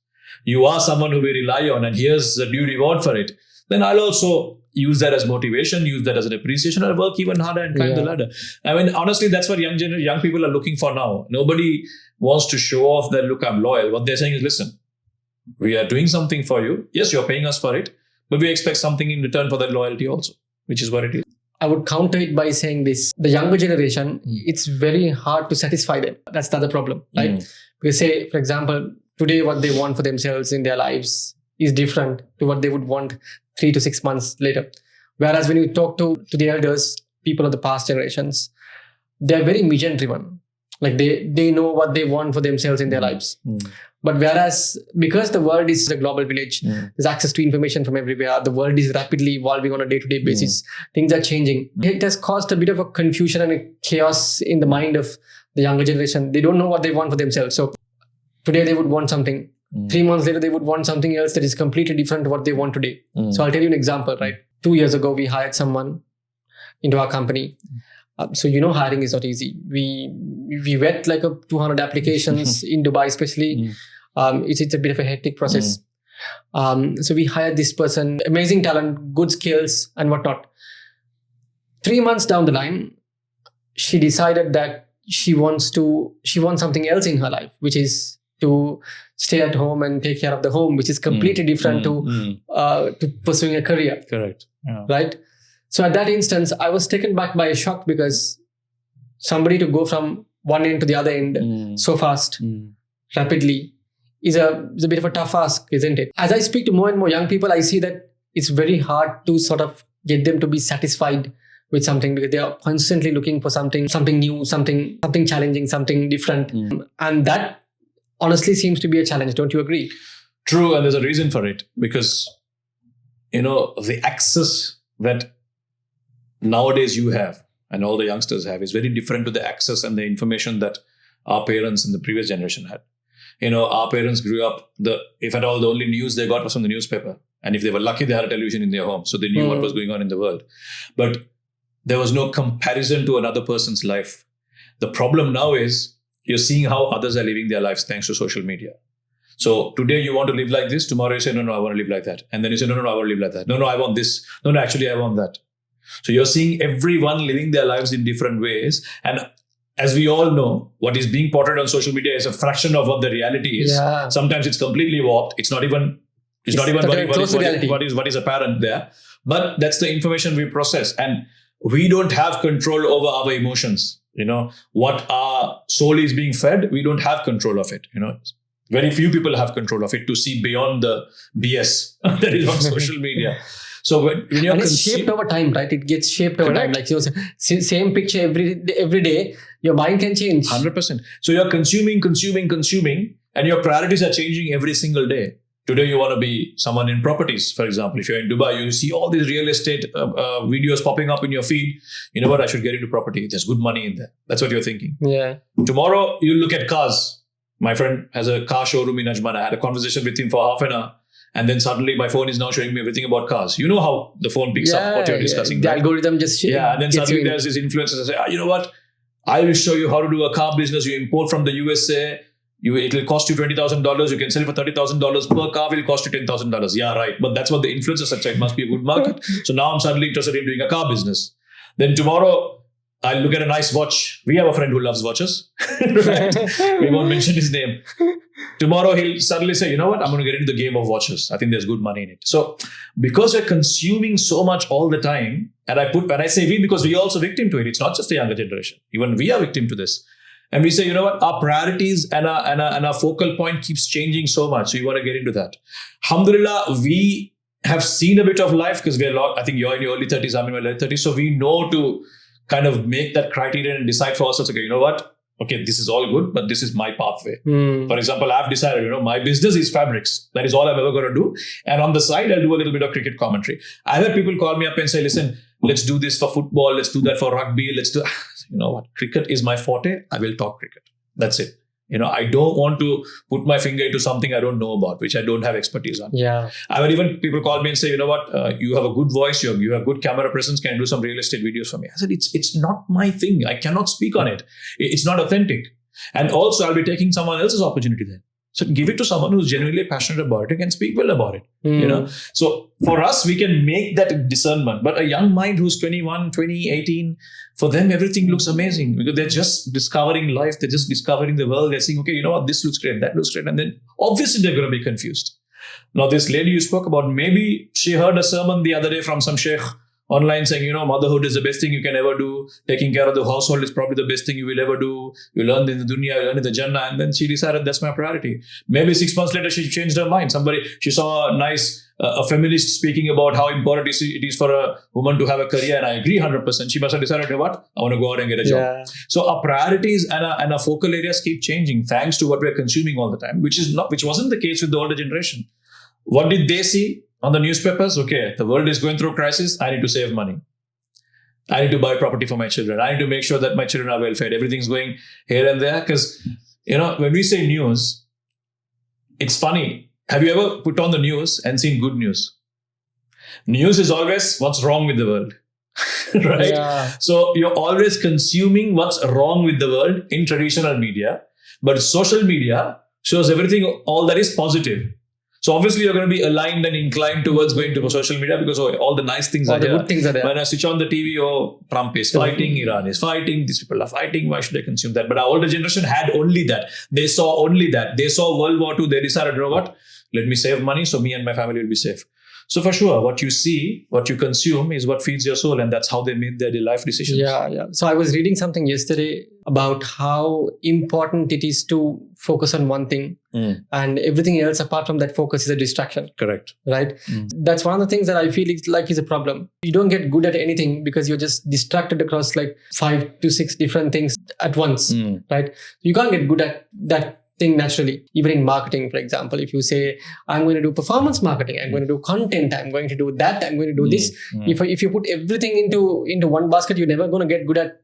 you are someone who we rely on, and here's the due reward for it, then I'll also use that as motivation, use that as an appreciation, and work even harder and climb the ladder. I mean, honestly, that's what young people are looking for now. Nobody wants to show off that, look, I'm loyal. What they're saying is, listen, we are doing something for you. Yes, you're paying us for it, but we expect something in return for that loyalty also, which is what it is. I would counter it by saying this. The younger generation, it's very hard to satisfy them. That's the other problem, right? Because say, for example, today what they want for themselves in their lives is different to what they would want 3 to 6 months later. Whereas when you talk to the elders, people of the past generations, they're very mission driven. Like they know what they want for themselves in their lives. But whereas, because the world is a global village, there's access to information from everywhere. The world is rapidly evolving on a day-to-day basis. Things are changing. It has caused a bit of a confusion and a chaos in the mind of the younger generation. They don't know what they want for themselves. So today they would want something. 3 months later, they would want something else that is completely different to what they want today. So I'll tell you an example, right? 2 years ago, we hired someone into our company. So hiring is not easy. We vet like 200 applications in Dubai, especially. It's a bit of a hectic process. So we hired this person, amazing talent, good skills and whatnot. 3 months down the line, she decided that she wants something else in her life, which is to stay at home and take care of the home, which is completely different to pursuing a career. Correct. Yeah. Right? So at that instance, I was taken back by a shock, because somebody to go from one end to the other end so fast, rapidly, is a bit of a tough ask, isn't it? As I speak to more and more young people, I see that it's very hard to sort of get them to be satisfied with something, because they are constantly looking for something new, something challenging, something different. And that honestly seems to be a challenge. Don't you agree? True. And there's a reason for it, because, the access that nowadays you have and all the youngsters have is very different to the access and the information that our parents in the previous generation had. Our parents grew up, if at all, the only news they got was from the newspaper. And if they were lucky, they had a television in their home, so they knew what was going on in the world. But there was no comparison to another person's life. The problem now is you're seeing how others are living their lives thanks to social media. So today you want to live like this, tomorrow you say, no, I want to live like that. And then you say, no, I want to live like that. No, I want this. No, actually I want that. So you're seeing everyone living their lives in different ways. And as we all know, what is being portrayed on social media is a fraction of what the reality is. Yeah. Sometimes it's completely warped. It's not even what is apparent there. But that's the information we process. And we don't have control over our emotions. What our soul is being fed, we don't have control of it. Very few people have control of it to see beyond the BS that is on social media. So when you're it's shaped over time, right? It gets shaped over time. Like same picture every day, your mind can change. 100%. So you're consuming, and your priorities are changing every single day. Today you want to be someone in properties, for example. If you're in Dubai, you see all these real estate videos popping up in your feed. You know what? I should get into property. There's good money in there. That's what you're thinking. Yeah. Tomorrow you look at cars. My friend has a car showroom in Ajman. I had a conversation with him for half an hour. And then suddenly my phone is now showing me everything about cars. You know how the phone picks up what you're discussing. The algorithm just and then suddenly there's this influencer that say, you know what? I will show you how to do a car business. You import from the USA. It will cost you $20,000. You can sell it for $30,000 per car. Will cost you $10,000. Yeah, right. But that's what the influencer said. So it must be a good market. So now I'm suddenly interested in doing a car business. Then tomorrow I'll look at a nice watch. We have a friend who loves watches. Right? We won't mention his name. Tomorrow he'll suddenly say, you know what? I'm going to get into the game of watches. I think there's good money in it. So because we're consuming so much all the time, and when I say we, because we are also victim to it. It's not just the younger generation. Even we are victim to this. And we say, you know what? Our priorities and our focal point keeps changing so much. So you want to get into that. Alhamdulillah, we have seen a bit of life, because I think you're in your early 30s, I'm in my late 30s. So we know to kind of make that criteria and decide for ourselves, okay, you know what? Okay, this is all good, but this is my pathway. For example, I've decided, my business is fabrics. That is all I'm ever going to do. And on the side, I'll do a little bit of cricket commentary. I've had people call me up and say, listen, let's do this for football. Let's do that for rugby. You know what? Cricket is my forte. I will talk cricket. That's it. I don't want to put my finger into something I don't know about, which I don't have expertise on. Yeah. I've had even people call me and say, you know what? You have a good voice. You have good camera presence. Can you do some real estate videos for me? I said, it's not my thing. I cannot speak on it. It's not authentic. And also I'll be taking someone else's opportunity then. So give it to someone who's genuinely passionate about it and can speak well about it. So for us, we can make that discernment. But a young mind who's 21, 20, 18, for them, everything looks amazing, because they're just discovering life. They're just discovering the world. They're saying, okay, you know what? This looks great. That looks great. And then obviously they're going to be confused. Now, this lady you spoke about, maybe she heard a sermon the other day from some sheikh online saying, motherhood is the best thing you can ever do. Taking care of the household is probably the best thing you will ever do. You learn in the dunya, you learn in the Jannah. And then she decided that's my priority. Maybe 6 months later, she changed her mind. She saw a nice a feminist speaking about how important it is for a woman to have a career, and I agree 100%. She must have decided, you know what, I want to go out and get a job. Yeah. So our priorities and our focal areas keep changing thanks to what we're consuming all the time, which wasn't the case with the older generation. What did they see on the newspapers? Okay, the world is going through a crisis. I need to save money. I need to buy property for my children. I need to make sure that my children are well fed. Everything's going here and there. Because, when we say news, it's funny. Have you ever put on the news and seen good news? News is always what's wrong with the world. Right? Yeah. So you're always consuming what's wrong with the world in traditional media. But social media shows everything, all that is positive. So obviously you're going to be aligned and inclined towards going to social media because all the nice things are there. Good things are there. When I switch on the TV, Trump is fighting, Iran is fighting, these people are fighting, why should I consume that? But our older generation had only that. They saw only that. They saw World War II, they decided, you know what, let me save money so me and my family will be safe. So for sure, what you see, what you consume is what feeds your soul, and that's how they made their life decisions. Yeah. So I was reading something yesterday about how important it is to focus on one thing, and everything else apart from that focus is a distraction. Correct. Right? That's one of the things that I feel is a problem. You don't get good at anything because you're just distracted across like 5 to 6 different things at once. Right? You can't get good at that thing naturally. Even in marketing, for example, if you say, I'm going to do performance marketing, I'm going to do content, I'm going to do that, I'm going to do this. If you put everything into one basket, you're never going to get good at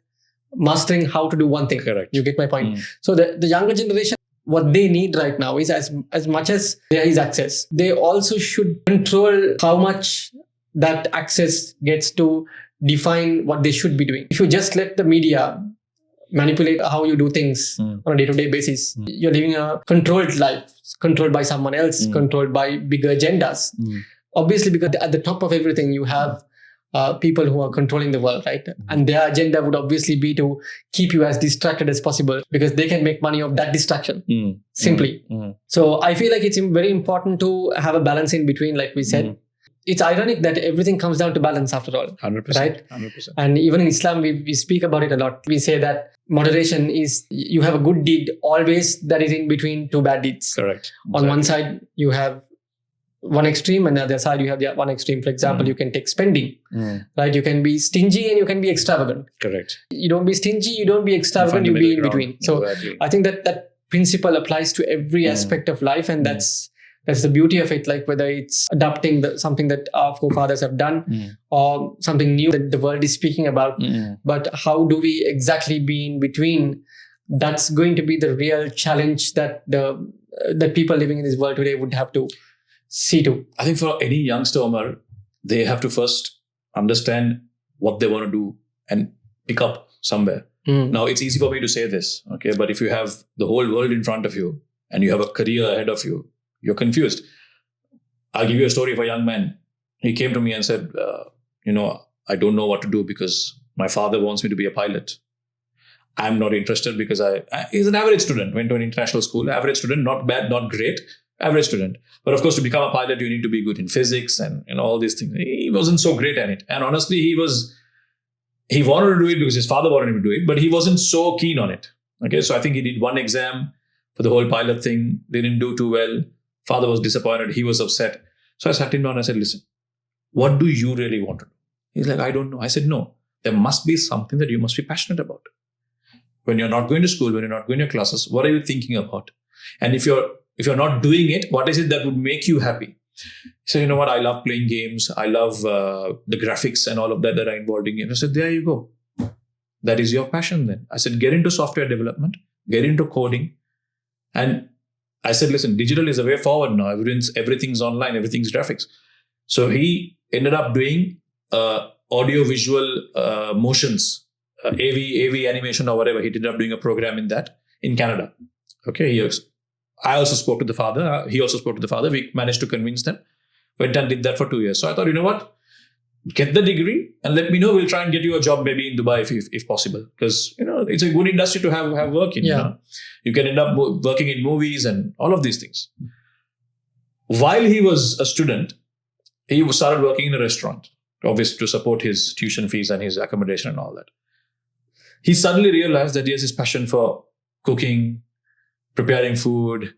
mastering how to do one thing. Correct. You get my point. So the younger generation, what they need right now is as much as there is access, they also should control how much that access gets to define what they should be doing. If you just let the media manipulate how you do things on a day-to-day basis, you're living a controlled life, controlled by someone else, controlled by bigger agendas. Obviously, because at the top of everything, you have people who are controlling the world, right? And their agenda would obviously be to keep you as distracted as possible because they can make money off that distraction, simply. So I feel like it's very important to have a balance in between, like we said. It's ironic that everything comes down to balance after all. 100%. Right? 100%. And even in Islam, we speak about it a lot. We say that moderation is, you have a good deed always that is in between 2 bad deeds. Correct. On one side, you have one extreme, and the other side, you have the one extreme. For example, you can take spending, right? You can be stingy and you can be extravagant. Correct. You don't be stingy, you don't be extravagant, you be in between. So I think that principle applies to every aspect of life, and that's the beauty of it. Like whether it's adopting something that our forefathers have done or something new that the world is speaking about, but how do we exactly be in between? That's going to be the real challenge that the people living in this world today would have to see to. I think for any youngster, Umar, they have to first understand what they want to do and pick up somewhere. Now, it's easy for me to say this, okay? But if you have the whole world in front of you and you have a career ahead of you, you're confused. I'll give you a story of a young man. He came to me and said, I don't know what to do because my father wants me to be a pilot. I'm not interested because he's an average student, went to an international school, average student, not bad, not great, average student. But of course, to become a pilot, you need to be good in physics and all these things. He wasn't so great at it. And honestly, he wanted to do it because his father wanted him to do it, but he wasn't so keen on it. Okay, so I think he did one exam for the whole pilot thing, didn't do too well. Father was disappointed. He was upset. So I sat him down and I said, listen, what do you really want to do? He's like, I don't know. I said, no, there must be something that you must be passionate about. When you're not going to school, when you're not going to your classes, what are you thinking about? And if you're not doing it, what is it that would make you happy? He said, you know what? I love playing games. I love the graphics and all of that are involved in games. I said, there you go. That is your passion then. I said, get into software development, get into coding. And I said, listen, digital is the way forward now. Everything's online, everything's graphics. So he ended up doing audio visual motions, AV animation or whatever. He ended up doing a program in that in Canada. Okay, I also spoke to the father. He also spoke to the father. We managed to convince them. Went and did that for 2 years. So I thought, you know what? Get the degree and let me know. We'll try and get you a job maybe in Dubai if possible. Because, it's a good industry to have work in. Yeah. You can end up working in movies and all of these things. While he was a student, he started working in a restaurant, obviously to support his tuition fees and his accommodation and all that. He suddenly realized that he has his passion for cooking, preparing food,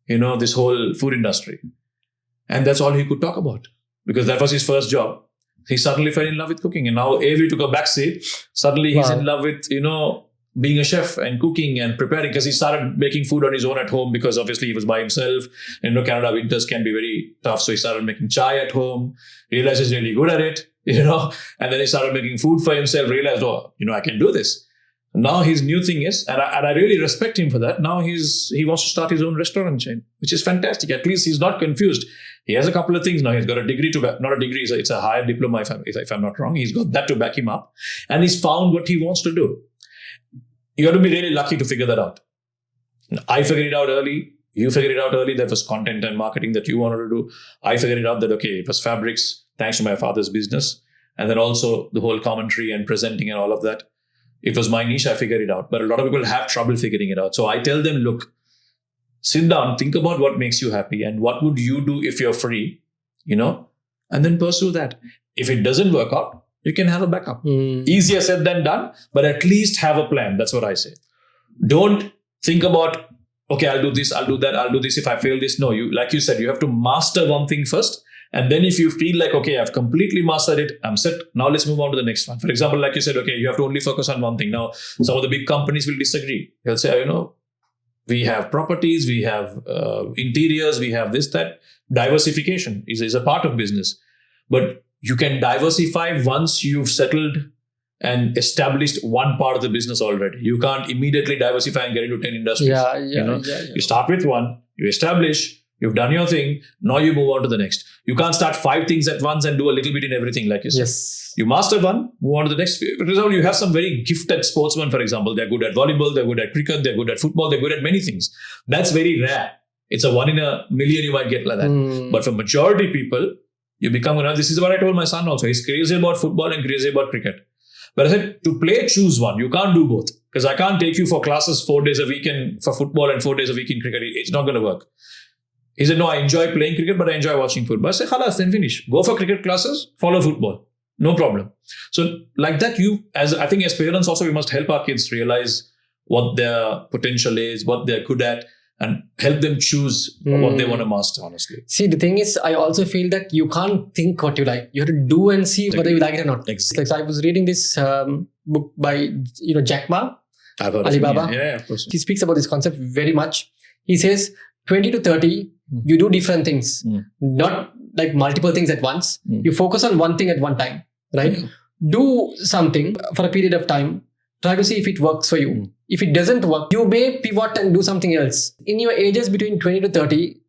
this whole food industry. And that's all he could talk about because that was his first job. He suddenly fell in love with cooking. And now AV took a backseat. Suddenly he's in love with, being a chef and cooking and preparing because he started making food on his own at home because obviously he was by himself. Canada winters can be very tough. So he started making chai at home, realized he's really good at it, and then he started making food for himself, realized, I can do this. Now his new thing is, and I really respect him for that. Now he wants to start his own restaurant chain, which is fantastic. At least he's not confused. He has a couple of things now. He's got a degree not a degree, it's a higher diploma if I'm not wrong. He's got that to back him up. And he's found what he wants to do. You have to be really lucky to figure that out. I figured it out early. You figured it out early. That was content and marketing that you wanted to do. I figured it out that, it was fabrics, thanks to my father's business. And then also the whole commentary and presenting and all of that. It was my niche. I figured it out. But a lot of people have trouble figuring it out. So I tell them, look, sit down, think about what makes you happy and what would you do if you're free, and then pursue that. If it doesn't work out, you can have a backup. Easier said than done, but at least have a plan. That's what I say. Don't think about, okay, I'll do this, I'll do that, I'll do this if I fail this. No, like you said, you have to master one thing first. And then if you feel like, okay, I've completely mastered it, I'm set. Now let's move on to the next one. For example, like you said, okay, you have to only focus on one thing. Now, some of the big companies will disagree. They'll say, we have properties, we have interiors, we have this, that. Diversification is a part of business. But you can diversify once you've settled and established one part of the business already. You can't immediately diversify and get into 10 industries. You start with one, you establish, you've done your thing, now you move on to the next. You can't start 5 things at once and do a little bit in everything like you said. Yes. You master one, move on to the next. For example, you have some very gifted sportsmen, for example. They're good at volleyball, they're good at cricket, they're good at football, they're good at many things. That's very rare. It's a 1 in a million you might get like that. But for majority people, you become, this is what I told my son also. He's crazy about football and crazy about cricket. But I said, to play, choose one. You can't do both. Because I can't take you for classes 4 days a week for football and 4 days a week in cricket. It's not going to work. He said, no, I enjoy playing cricket, but I enjoy watching football. I said, khalas, then finish. Go for cricket classes, follow football. No problem. So like that, I think as parents also, we must help our kids realize what their potential is, what they're good at, and help them choose what they want to master, honestly. See, the thing is, I also feel that you can't think what you like. You have to do and see whether you like it or not. Exactly. Like, I was reading this book by, Jack Ma, I've heard Alibaba. of him. Yeah, of course. He speaks about this concept very much. He says, 20 to 30, you do different things, not like multiple things at once. You focus on one thing at one time, right? Do something for a period of time. Try to see if it works for you. If it doesn't work, you may pivot and do something else. In your ages between 20 to 30,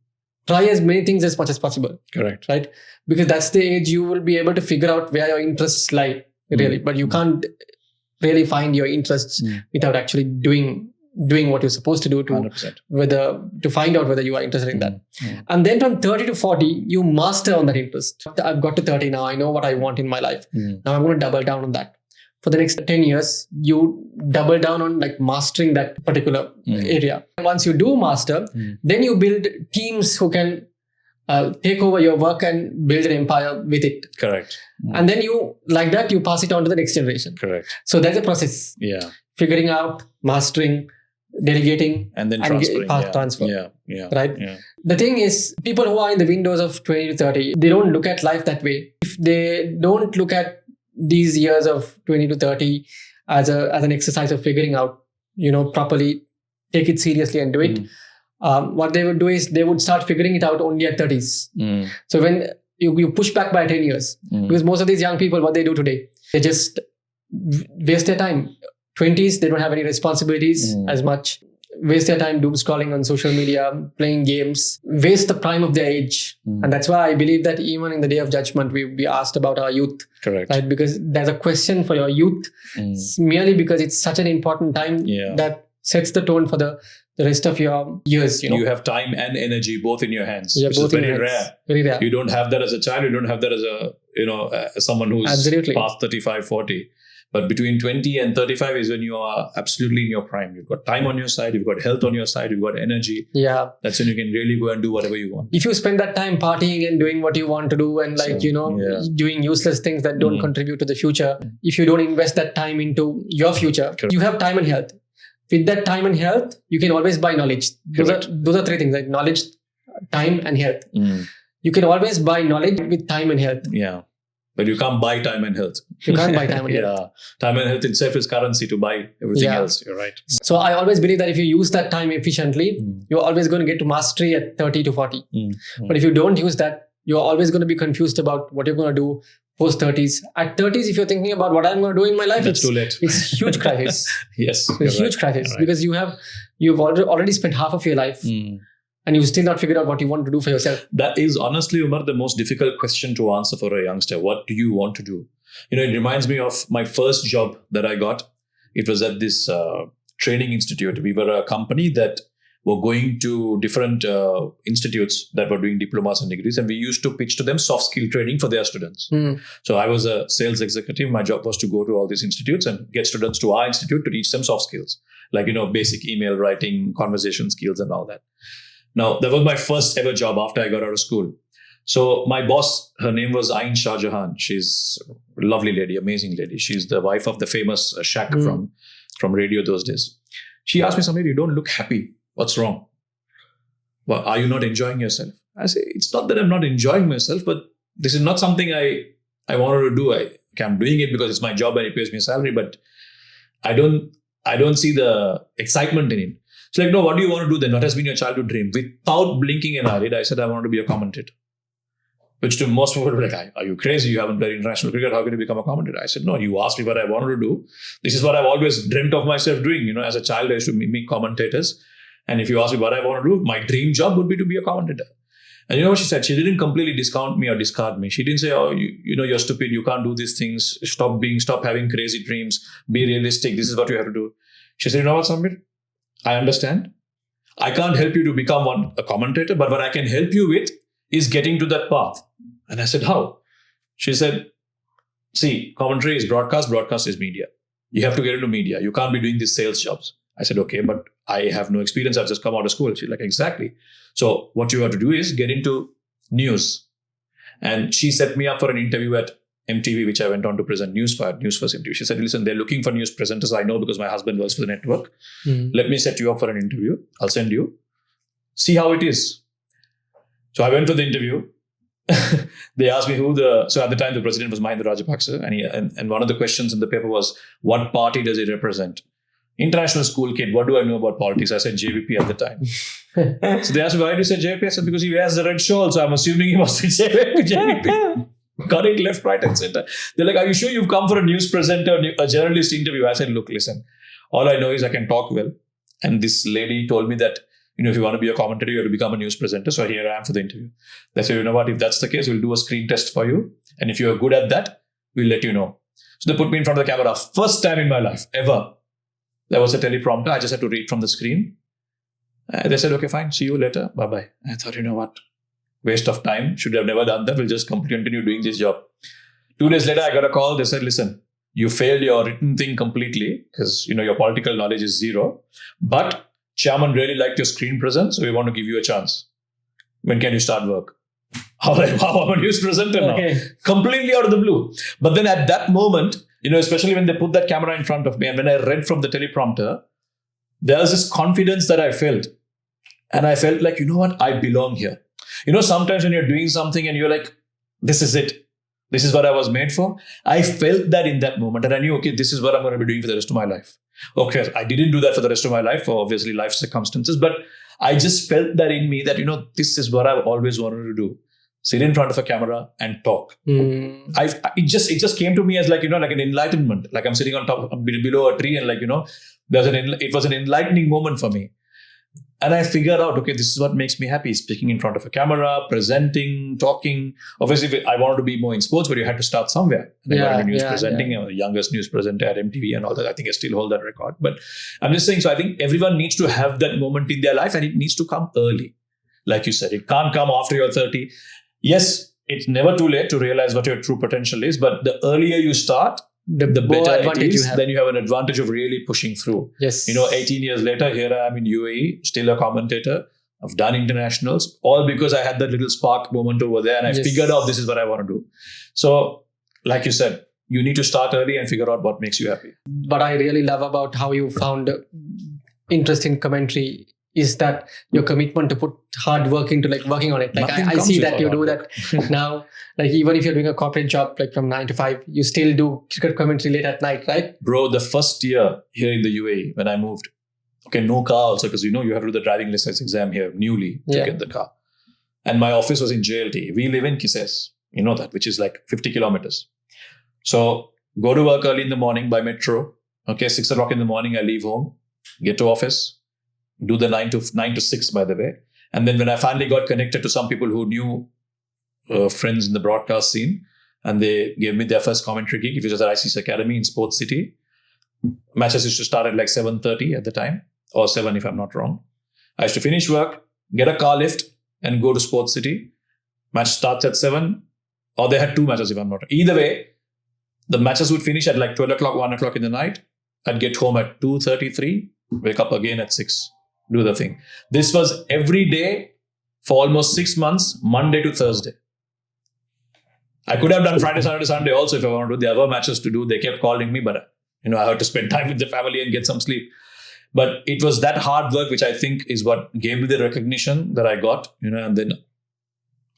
try as many things as much as possible. Correct. Right? Because that's the age you will be able to figure out where your interests lie, really. But you can't really find your interests without actually doing what you're supposed to do to find out whether you are interested in that. And then from 30 to 40, you master on that interest. I've got to 30 now. I know what I want in my life. Now I'm going to double down on that. For the next 10 years, you double down on like mastering that particular area. And once you do master, then you build teams who can take over your work and build an empire with it. Correct. And then you pass it on to the next generation. Correct. So there's a process. Yeah. Figuring out, mastering, delegating, and then transferring. Transfer. Yeah. Right? Yeah. The thing is, people who are in the windows of 20 to 30, they don't look at life that way. If they don't look at these years of 20 to 30 as an exercise of figuring out, properly, take it seriously and do it. What they would do is they would start figuring it out only at 30s. So when you push back by 10 years, because most of these young people, what they do today, they just waste their time. 20s, they don't have any responsibilities as much. Waste their time doom scrolling on social media, playing games, waste the prime of their age. And that's why I believe that even in the day of judgment, we will be asked about our youth. Correct. Right? Because there's a question for your youth, merely because it's such an important time that sets the tone for the rest of your years. You have time and energy both in your hands, which is very rare. Very rare. You don't have that as a child. You don't have that as someone who's past 35, 40. But between 20 and 35 is when you are absolutely in your prime. You've got time on your side, you've got health on your side, you've got energy. Yeah. That's when you can really go and do whatever you want. If you spend that time partying and doing what you want to do and doing useless things that don't contribute to the future, if you don't invest that time into your future, you have time and health. With that time and health, you can always buy knowledge. Those are 3 things, like knowledge, time and health. You can always buy knowledge with time and health. Yeah. But you can't buy time and health. You can't buy time and health. Yeah. Time and health itself is currency to buy everything Yeah. else. You're right. So I always believe that if you use that time efficiently, you're always going to get to mastery at 30 to 40. But if you don't use that, you're always going to be confused about what you're going to do post 30s. At 30s, if you're thinking about what I'm going to do in my life, That's too late. It's a huge crisis. Yes. It's a huge crisis because you've already spent half of your life and you've still not figured out what you want to do for yourself. That is honestly, Umar, the most difficult question to answer for a youngster. What do you want to do? It reminds me of my first job that I got. It was at this training institute. We were a company that were going to different institutes that were doing diplomas and degrees, and we used to pitch to them soft skill training for their students. So I was a sales executive. My job was to go to all these institutes and get students to our institute to teach them soft skills, like, basic email writing, conversation skills and all that. Now, that was my first ever job after I got out of school. So my boss, her name was Ain Shah Jahan. She's a lovely lady, amazing lady. She's the wife of the famous Shaq from radio those days. She asked me, Samir, you don't look happy. What's wrong? Well, are you not enjoying yourself? I say, it's not that I'm not enjoying myself, but this is not something I wanted to do. I'm doing it because it's my job and it pays me a salary, but I don't see the excitement in it. It's like, no, what do you want to do then? What has been your childhood dream? Without blinking an eyelid, I said, I want to be a commentator. Which to most people would be like, are you crazy? You haven't played international cricket. How can you become a commentator? I said, no, you asked me what I wanted to do. This is what I've always dreamt of myself doing. As a child, I used to meet commentators. And if you ask me what I want to do, my dream job would be to be a commentator. And you know what she said? She didn't completely discount me or discard me. She didn't say, oh, you're stupid. You can't do these things. Stop having crazy dreams. Be realistic. This is what you have to do. She said, you know what, Samir? I understand. I can't help you to become a commentator, but what I can help you with is getting to that path. And I said, how? She said, see, commentary is broadcast is media. You have to get into media. You can't be doing these sales jobs. I said, okay, but I have no experience. I've just come out of school. She's like, exactly. So what you have to do is get into news. And she set me up for an interview at MTV, which I went on to present News First MTV. She said, listen, they're looking for news presenters. I know because my husband works for the network. Let me set you up for an interview. I'll send you. See how it is. So I went for the interview. They asked me so at the time the president was Mahinda Rajapaksa, and one of the questions in the paper was, what party does he represent? International school kid, what do I know about politics? I said JVP at the time. So they asked me, why did you say JVP? I said, because he wears the red shawl, so I'm assuming he must be JVP. Got it left, right and center. They're like, are you sure you've come for a news presenter, a journalist interview? I said, look, listen, all I know is I can talk well. And this lady told me that, if you want to be a commentator, you have to become a news presenter. So here I am for the interview. They said, you know what, if that's the case, we'll do a screen test for you. And if you're good at that, we'll let you know. So they put me in front of the camera. First time in my life, ever. There was a teleprompter. I just had to read from the screen. They said, okay, fine. See you later. Bye-bye. I thought, you know what? Waste of time. Should have never done that. We'll just continue doing this job. 2 days later, I got a call. They said, listen, you failed your written thing completely because, your political knowledge is zero. But Chairman really liked your screen presence, so we want to give you a chance. When can you start work? Wow, I'm a news presenter now. Completely out of the blue. But then at that moment, especially when they put that camera in front of me and when I read from the teleprompter, there was this confidence that I felt. And I felt like, you know what? I belong here. Sometimes when you're doing something and you're like, this is it. This is what I was made for. I felt that in that moment. And I knew, okay, this is what I'm going to be doing for the rest of my life. Okay, I didn't do that for the rest of my life for obviously life circumstances. But I just felt that in me that, this is what I've always wanted to do. Sit in front of a camera and talk. It just came to me as like an enlightenment. Like I'm sitting on top, below a tree and it was an enlightening moment for me. And I figured out, okay, this is what makes me happy. Speaking in front of a camera, presenting, talking. Obviously, I wanted to be more in sports, but you had to start somewhere. And I got into news presenting, youngest news presenter at MTV and all that. I think I still hold that record. But I'm just saying, so I think everyone needs to have that moment in their life and it needs to come early. Like you said, it can't come after you're 30. Yes, it's never too late to realize what your true potential is. But the earlier you start, the better it is, then you have an advantage of really pushing through. Yes. 18 years later, here I am in UAE, still a commentator. I've done internationals, all because I had that little spark moment over there and I figured out this is what I want to do. So, like you said, you need to start early and figure out what makes you happy. What I really love about how you found interest in commentary is that your commitment to put hard work into like working on it. Like I see that you do that now. Like even if you're doing a corporate job, like from 9 to 5, you still do cricket commentary late at night, right? Bro, the first year here in the UAE when I moved, okay, no car also because you have to do the driving license exam here newly to get the car. And my office was in JLT. We live in Kisses, you know that, which is like 50 kilometers. So go to work early in the morning by metro. Okay, 6 o'clock in the morning, I leave home, get to office, do the 9 to 6, by the way. And then when I finally got connected to some people who knew friends in the broadcast scene, and they gave me their first commentary gig, which was at ICC Academy in Sports City. Matches used to start at like 7:30 at the time, or 7 if I'm not wrong. I used to finish work, get a car lift, and go to Sports City. Match starts at 7, or they had 2 matches if I'm not wrong. Either way, the matches would finish at like 12 o'clock, 1 o'clock in the night. I'd get home at 2:33, wake up again at 6, do the thing. This was every day for almost 6 months, Monday to Thursday. I could have done Friday, Saturday, Sunday also if I wanted to. There were matches to do. They kept calling me, but I had to spend time with the family and get some sleep. But it was that hard work, which I think is what gave me the recognition that I got, and then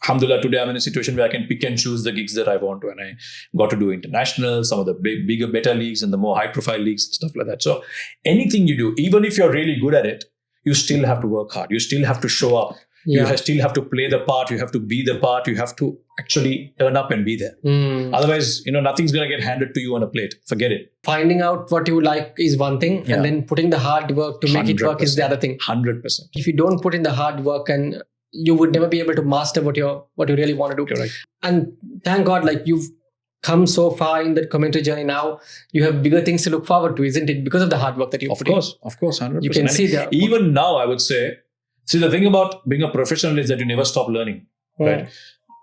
alhamdulillah, today I'm in a situation where I can pick and choose the gigs that I want to. And I got to do international, some of the bigger, better leagues and the more high profile leagues and stuff like that. So anything you do, even if you're really good at it, you still have to work hard. You still have to show up. Yeah. You still have to play the part. You have to be the part. You have to actually turn up and be there. Otherwise, nothing's going to get handed to you on a plate. Forget it. Finding out what you like is one thing. And then putting the hard work to make it work is the other thing. 100%. If you don't put in the hard work, and you would never be able to master what you really want to do. Correct. And thank God, like you've come so far in that commentary journey now, you have bigger things to look forward to, isn't it? Because of the hard work that you put in. Of course, 100%. You can see that. Even now, I would say, the thing about being a professional is that you never stop learning, right?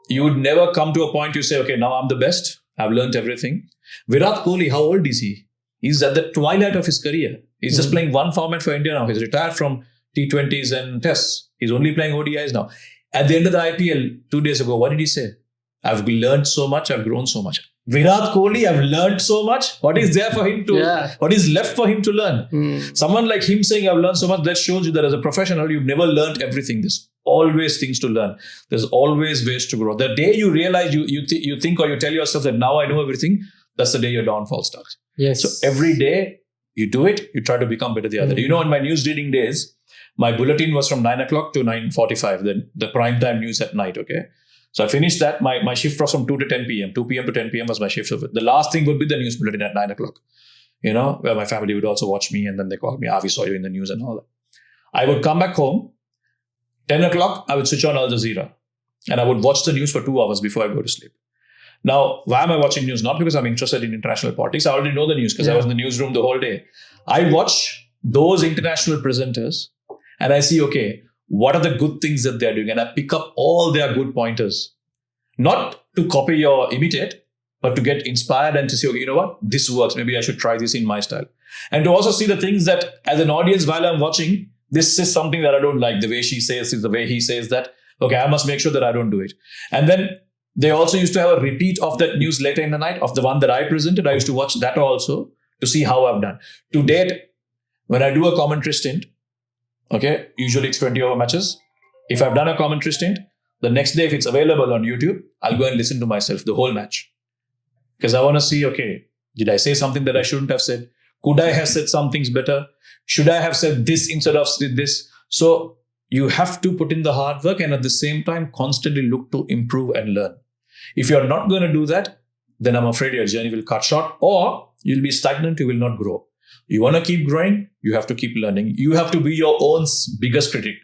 You would never come to a point you say, okay, now I'm the best. I've learned everything. Virat Kohli, how old is he? He's at the twilight of his career. He's just playing one format for India now. He's retired from T20s and tests. He's only playing ODIs now. At the end of the IPL 2 days ago, what did he say? I've learned so much. I've grown so much. Virat Kohli, I've learned so much. What is there for him to, what is left for him to learn? Someone like him saying, I've learned so much, that shows you that as a professional, you've never learned everything. There's always things to learn. There's always ways to grow. The day you realize you think or you tell yourself that now I know everything, that's the day your downfall starts. Yes. So every day you do it, you try to become better the other day. In my news reading days, my bulletin was from 9 o'clock to 9:45, the prime time news at night, okay? So I finished that. My shift was from 2 to 10 p.m. 2 p.m. to 10 p.m. was my shift. So the last thing would be the news bulletin at 9 o'clock, where my family would also watch me and then they call me, we saw you in the news and all that. I would come back home, 10 o'clock, I would switch on Al Jazeera and I would watch the news for 2 hours before I go to sleep. Now, why am I watching news? Not because I'm interested in international politics. I already know the news because I was in the newsroom the whole day. I watch those international presenters and I see, okay, what are the good things that they're doing? And I pick up all their good pointers. Not to copy or imitate, but to get inspired and to say, okay, you know what? This works. Maybe I should try this in my style. And to also see the things that as an audience while I'm watching, this is something that I don't like. The way she says is the way he says that. Okay, I must make sure that I don't do it. And then they also used to have a repeat of that news later in the night of the one that I presented. I used to watch that also to see how I've done. To date, when I do a commentary stint, okay, usually it's 20-over matches. If I've done a commentary stint, the next day, if it's available on YouTube, I'll go and listen to myself, the whole match. Because I want to see, okay, did I say something that I shouldn't have said? Could I have said some things better? Should I have said this instead of this? So you have to put in the hard work and at the same time, constantly look to improve and learn. If you're not going to do that, then I'm afraid your journey will cut short or you'll be stagnant, you will not grow. You want to keep growing, you have to keep learning. You have to be your own biggest critic.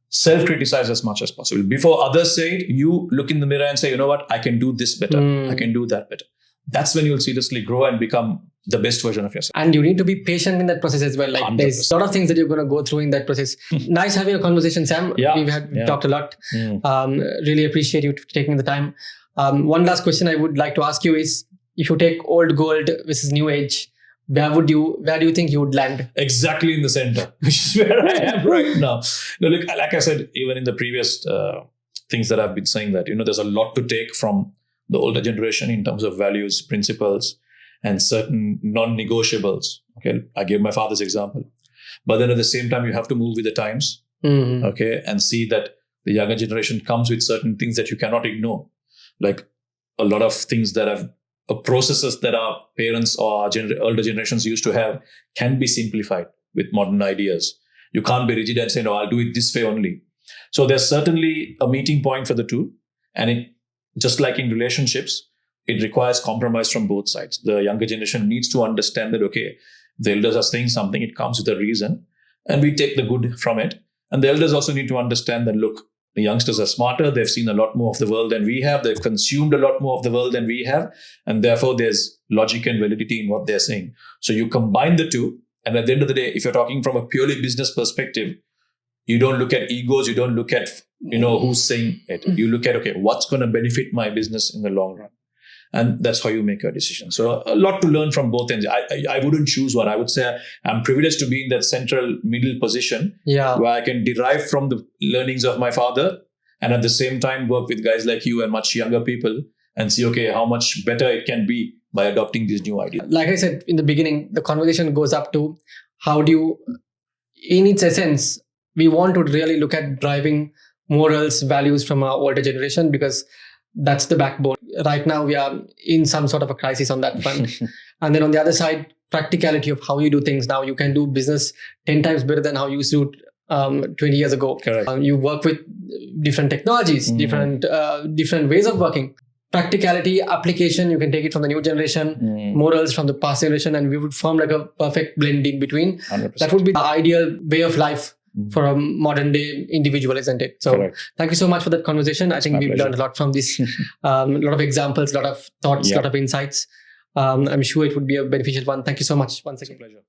Self-criticize as much as possible. Before others say it, you look in the mirror and say, you know what, I can do this better. I can do that better. That's when you'll seriously grow and become the best version of yourself. And you need to be patient in that process as well. Like 100%. There's a lot of things that you're going to go through in that process. Nice having a conversation, Sam. Yeah. We've talked a lot. Really appreciate you taking the time. One last question I would like to ask you is, if you take old gold versus new age, where do you think you would land? Exactly in the center, which is where I am right now. No, look, like I said, even in the previous things that I've been saying that, there's a lot to take from the older generation in terms of values, principles, and certain non-negotiables. Okay, I gave my father's example. But then at the same time, you have to move with the times, okay, and see that the younger generation comes with certain things that you cannot ignore. Like a lot of things that have processes that our parents or our older generations used to have can be simplified with modern ideas. You can't be rigid and say, no, I'll do it this way only. So there's certainly a meeting point for the two. And just like in relationships, it requires compromise from both sides. The younger generation needs to understand that, okay, the elders are saying something, it comes with a reason, and we take the good from it. And the elders also need to understand that, look, the youngsters are smarter, they've seen a lot more of the world than we have, they've consumed a lot more of the world than we have, and therefore there's logic and validity in what they're saying. So you combine the two, and at the end of the day, if you're talking from a purely business perspective, you don't look at egos, you don't look at, who's saying it. You look at, okay, what's going to benefit my business in the long run? And that's how you make a decision. So a lot to learn from both ends. I wouldn't choose one. I would say I'm privileged to be in that central middle position where I can derive from the learnings of my father and at the same time work with guys like you and much younger people and see, okay, how much better it can be by adopting these new ideas. Like I said in the beginning, the conversation goes up to how do you, in its essence, we want to really look at driving morals, values from our older generation, because that's the backbone. Right now, we are in some sort of a crisis on that front. And then on the other side, practicality of how you do things now. You can do business 10 times better than how you used to do 20 years ago. Correct. You work with different technologies, different ways of working. Practicality, application, you can take it from the new generation, morals from the past generation, and we would form like a perfect blend in between. 100%. That would be the ideal way of life for a modern day individual, isn't it? So Correct. Thank you so much for that conversation. I think we've learned a lot from this, a lot of examples, a lot of thoughts, a lot of insights. I'm sure it would be a beneficial one. Thank you so much once again. It's a pleasure.